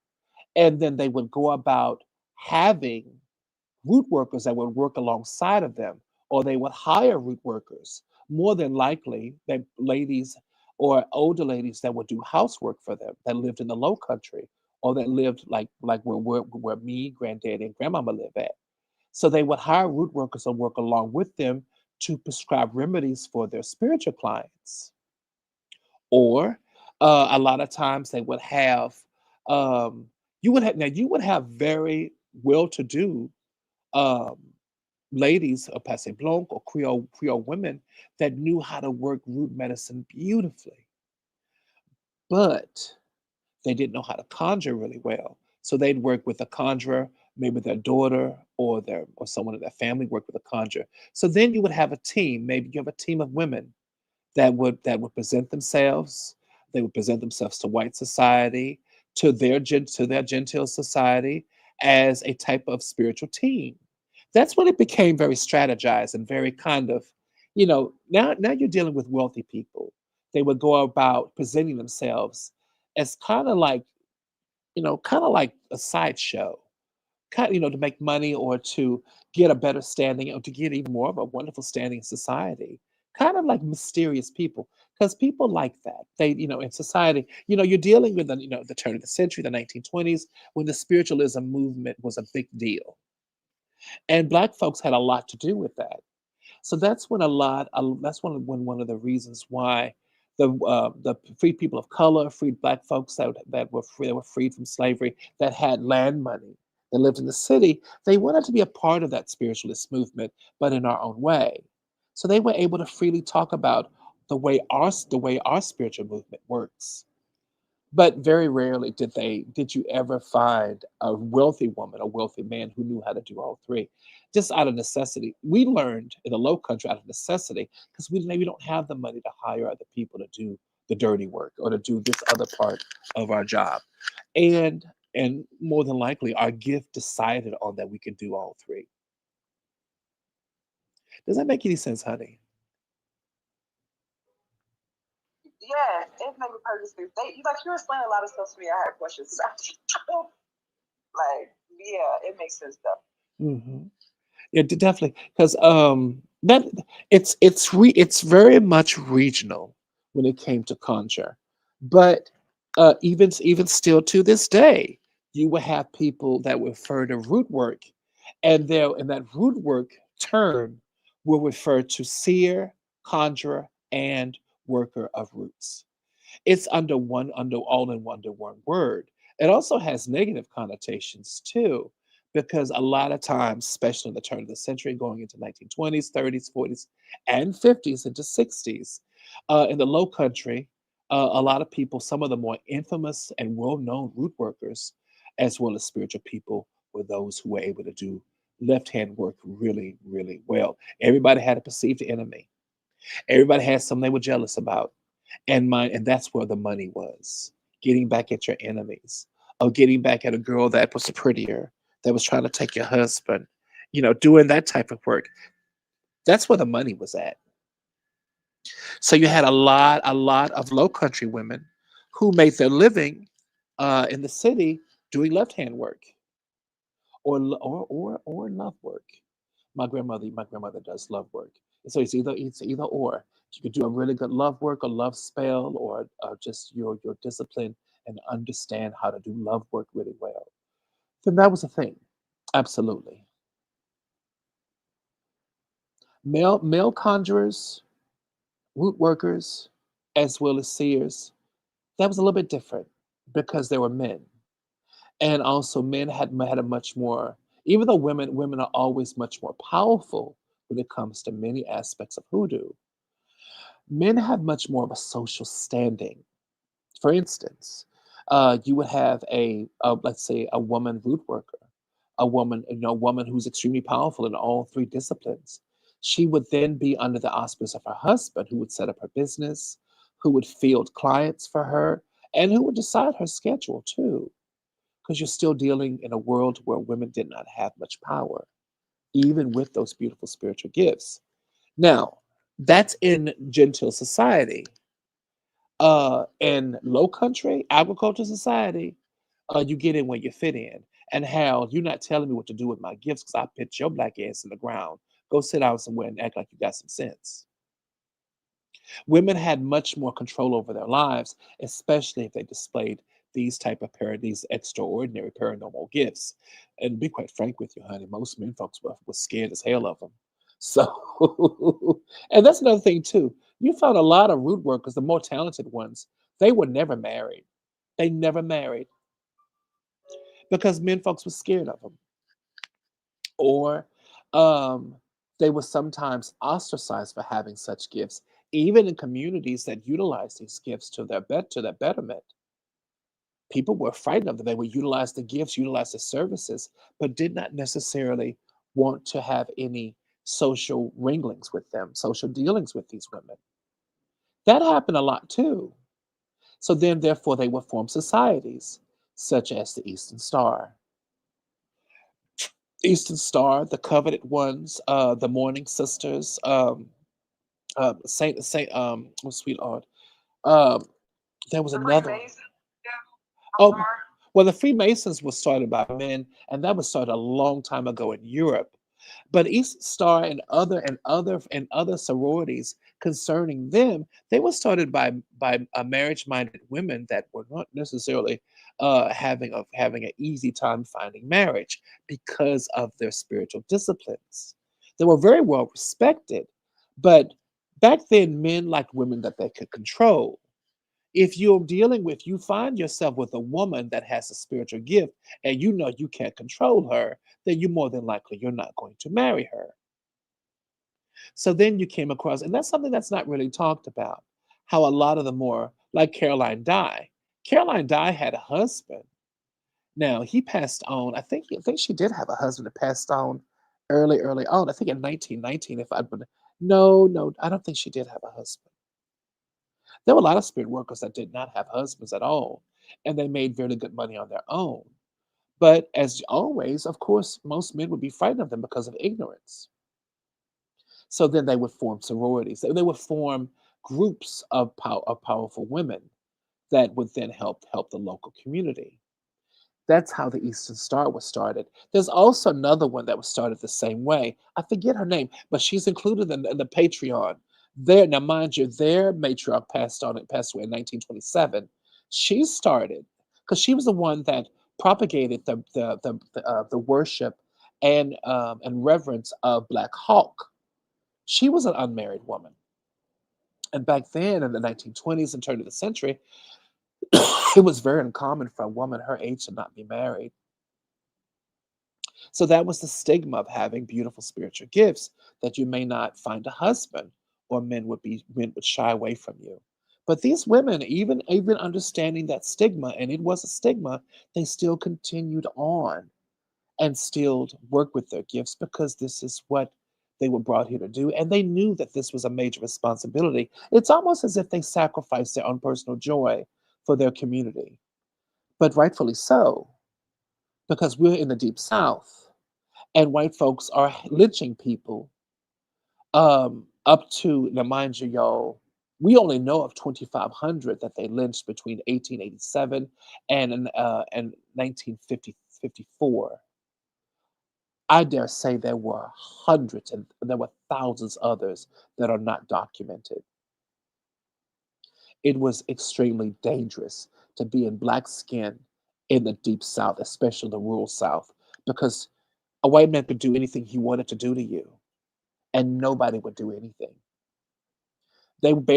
and then they would go about having root workers that would work alongside of them, or they would hire root workers. More than likely, that ladies or older ladies that would do housework for them that lived in the low country or that lived like where me, granddaddy, and grandmama live at. So they would hire root workers to work along with them to prescribe remedies for their spiritual clients. Or a lot of times they would have um, you would have very well-to-do um, ladies of Passé Blanc or Creole women that knew how to work root medicine beautifully, but they didn't know how to conjure really well. So they'd work with a conjurer, maybe their daughter or someone in their family worked with a conjurer. So then you would have a team. Maybe you have a team of women that would present themselves. They would present themselves to white society, to their gentile society as a type of spiritual team. That's when it became very strategized and very kind of, now you're dealing with wealthy people. They would go about presenting themselves as kind of like a sideshow, to make money or to get a better standing or to get even more of a wonderful standing in society. Kind of like mysterious people, because people like that. In society, you're dealing with the turn of the century, the 1920s, when the spiritualism movement was a big deal, and Black folks had a lot to do with that. So that's one of the reasons why the free people of color, freed Black folks that were freed from slavery, that had land money, that lived in the city, they wanted to be a part of that spiritualist movement, but in our own way. So they were able to freely talk about the way our spiritual movement works. But very rarely did you ever find a wealthy woman, a wealthy man who knew how to do all three, just out of necessity. We learned in the Low Country out of necessity because we maybe don't have the money to hire other people to do the dirty work or to do this other part of our job, and and more than likely our gift decided on that we could do all three. Does that make any sense, honey? Yeah, it made me perfect sense. You like you explained a lot of stuff to me. I had questions about. Like, yeah, it makes sense though. Hmm. Yeah, definitely, because that it's very much regional when it came to Conjure, but even still to this day, you will have people that refer to root work, and that root work term will refer to seer, conjurer, and worker of roots. It's under all in under one word. It also has negative connotations too, because a lot of times, especially in the turn of the century, going into 1920s, 30s, 40s, and 50s into 60s, in the Low Country, a lot of people, some of the more infamous and well-known root workers, as well as spiritual people, were those who were able to do left-hand work really, really well. Everybody had a perceived enemy. Everybody had something they were jealous about, and that's where the money was. Getting back at your enemies, or getting back at a girl that was prettier, that was trying to take your husband, doing that type of work. That's where the money was at. So you had a lot of low country women who made their living in the city doing left hand work, or love work. My grandmother does love work. So it's either or. You could do a really good love work, a love spell, or just your discipline and understand how to do love work really well. Then that was a thing. Absolutely. Male conjurers, root workers, as well as seers, that was a little bit different because they were men. And also men had a much more, even though women are always much more powerful when it comes to many aspects of hoodoo, men have much more of a social standing. For instance, you would have let's say a woman root worker, a woman who's extremely powerful in all three disciplines. She would then be under the auspice of her husband, who would set up her business, who would field clients for her, and who would decide her schedule too. Because you're still dealing in a world where women did not have much power, even with those beautiful spiritual gifts. Now, that's in gentile society. In low country agriculture society, you get in where you fit in. And hell, you're not telling me what to do with my gifts because I pitch your black ass in the ground. Go sit down somewhere and act like you got some sense. Women had much more control over their lives, especially if they displayed these extraordinary paranormal gifts. And to be quite frank with you, honey, most men folks were scared as hell of them. So, and that's another thing too. You found a lot of root workers, the more talented ones, they were never married. They never married because men folks were scared of them, or um, they were sometimes ostracized for having such gifts, even in communities that utilize these gifts to their betterment. People were frightened of them. They would utilize the gifts, utilize the services, but did not necessarily want to have any social wranglings with them, social dealings with these women. That happened a lot too. So then, therefore, they would form societies such as the Eastern Star. Eastern Star, the Covenant Ones, the Morning Sisters, oh sweet Lord, um, there was The another one. Freemasons, yeah, I'm Oh, sorry. well, the Freemasons was started by men, and that was started a long time ago in Europe. But Eastern Star and other sororities concerning them, they were started by marriage-minded women that were not necessarily having an easy time finding marriage because of their spiritual disciplines. They were very well respected, but back then men liked women that they could control. If you find yourself with a woman that has a spiritual gift and you know you can't control her, then you more than likely you're not going to marry her. So then you came across, and that's something that's not really talked about, how a lot of the more, like Caroline Dye. Caroline Dye had a husband. Now he passed on. I think she did have a husband that passed on early on. I think in 1919. If I would, no, I don't think she did have a husband. There were a lot of spirit workers that did not have husbands at all, and they made very good money on their own. But as always, of course, most men would be frightened of them because of ignorance. So then they would form sororities. They would form groups of powerful women that would then help the local community. That's how the Eastern Star was started. There's also another one that was started the same way. I forget her name, but she's included in the Patreon. There now, mind you, their matriarch passed away in 1927. She started because she was the one that propagated the worship and reverence of Black Hawk. She was an unmarried woman, and back then in the 1920s and turn of the century, it was very uncommon for a woman her age to not be married. So that was the stigma of having beautiful spiritual gifts, that you may not find a husband, or men would shy away from you. But these women, even understanding that stigma, and it was a stigma, they still continued on and still work with their gifts because this is what they were brought here to do. And they knew that this was a major responsibility. It's almost as if they sacrificed their own personal joy for their community, but rightfully so, because we're in the deep South and white folks are lynching people up to, now mind you, y'all, we only know of 2,500 that they lynched between 1887 and 1954. I dare say there were hundreds and there were thousands others that are not documented. It was extremely dangerous to be in black skin in the deep South, especially the rural South, because a white man could do anything he wanted to do to you, and nobody would do anything.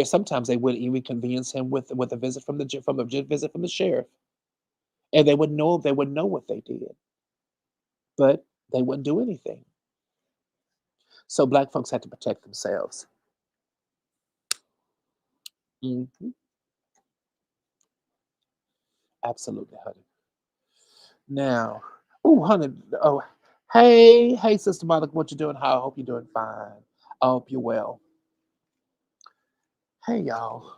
Sometimes they would even convenience him with a visit from a visit from the sheriff, and they would know what they did, but they wouldn't do anything. So black folks had to protect themselves. Hmm. Absolutely, honey. Now, oh, honey, oh, hey, Sister Monica, what you doing? How I hope you're doing fine. I hope you're well. Hey, y'all.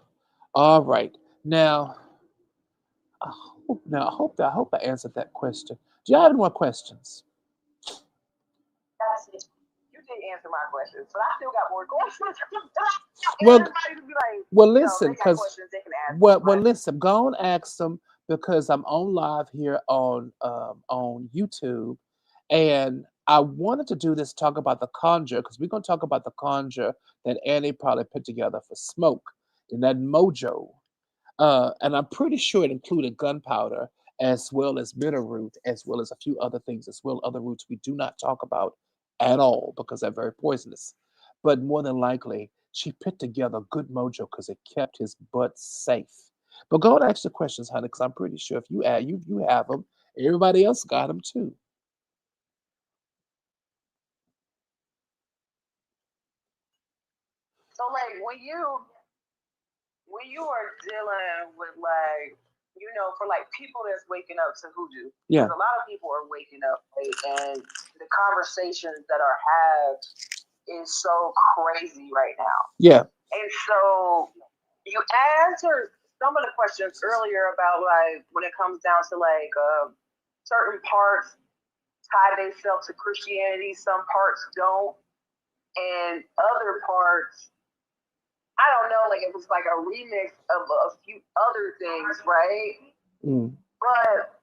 All right. Now, I hope I answered that question. Do y'all have any more questions? That's it. You did answer my questions, but I still got more questions. Well, Everybody to be like, well, you know, listen, they got because questions they can ask me, well, but listen, go and ask them because I'm on live here on YouTube, and I wanted to do this talk about the conjure because we're gonna talk about the conjure that Annie probably put together for smoke in that mojo. And I'm pretty sure it included gunpowder as well as bitterroot, as well as a few other things as well, other roots we do not talk about at all because they're very poisonous. But more than likely, she put together good mojo because it kept his butt safe. But go and ask the questions, honey, because I'm pretty sure if you have them, everybody else got them too. so like when you are dealing with like for like people that's waking up to hoodoo, Yeah, because a lot of people are waking up late, and the conversations that are had is so crazy right now. yeah, And so you answered some of the questions earlier about like when it comes down to like certain parts tie themselves to Christianity, some parts don't, and other parts, I don't know, like it was like a remix of a few other things, right? mm, But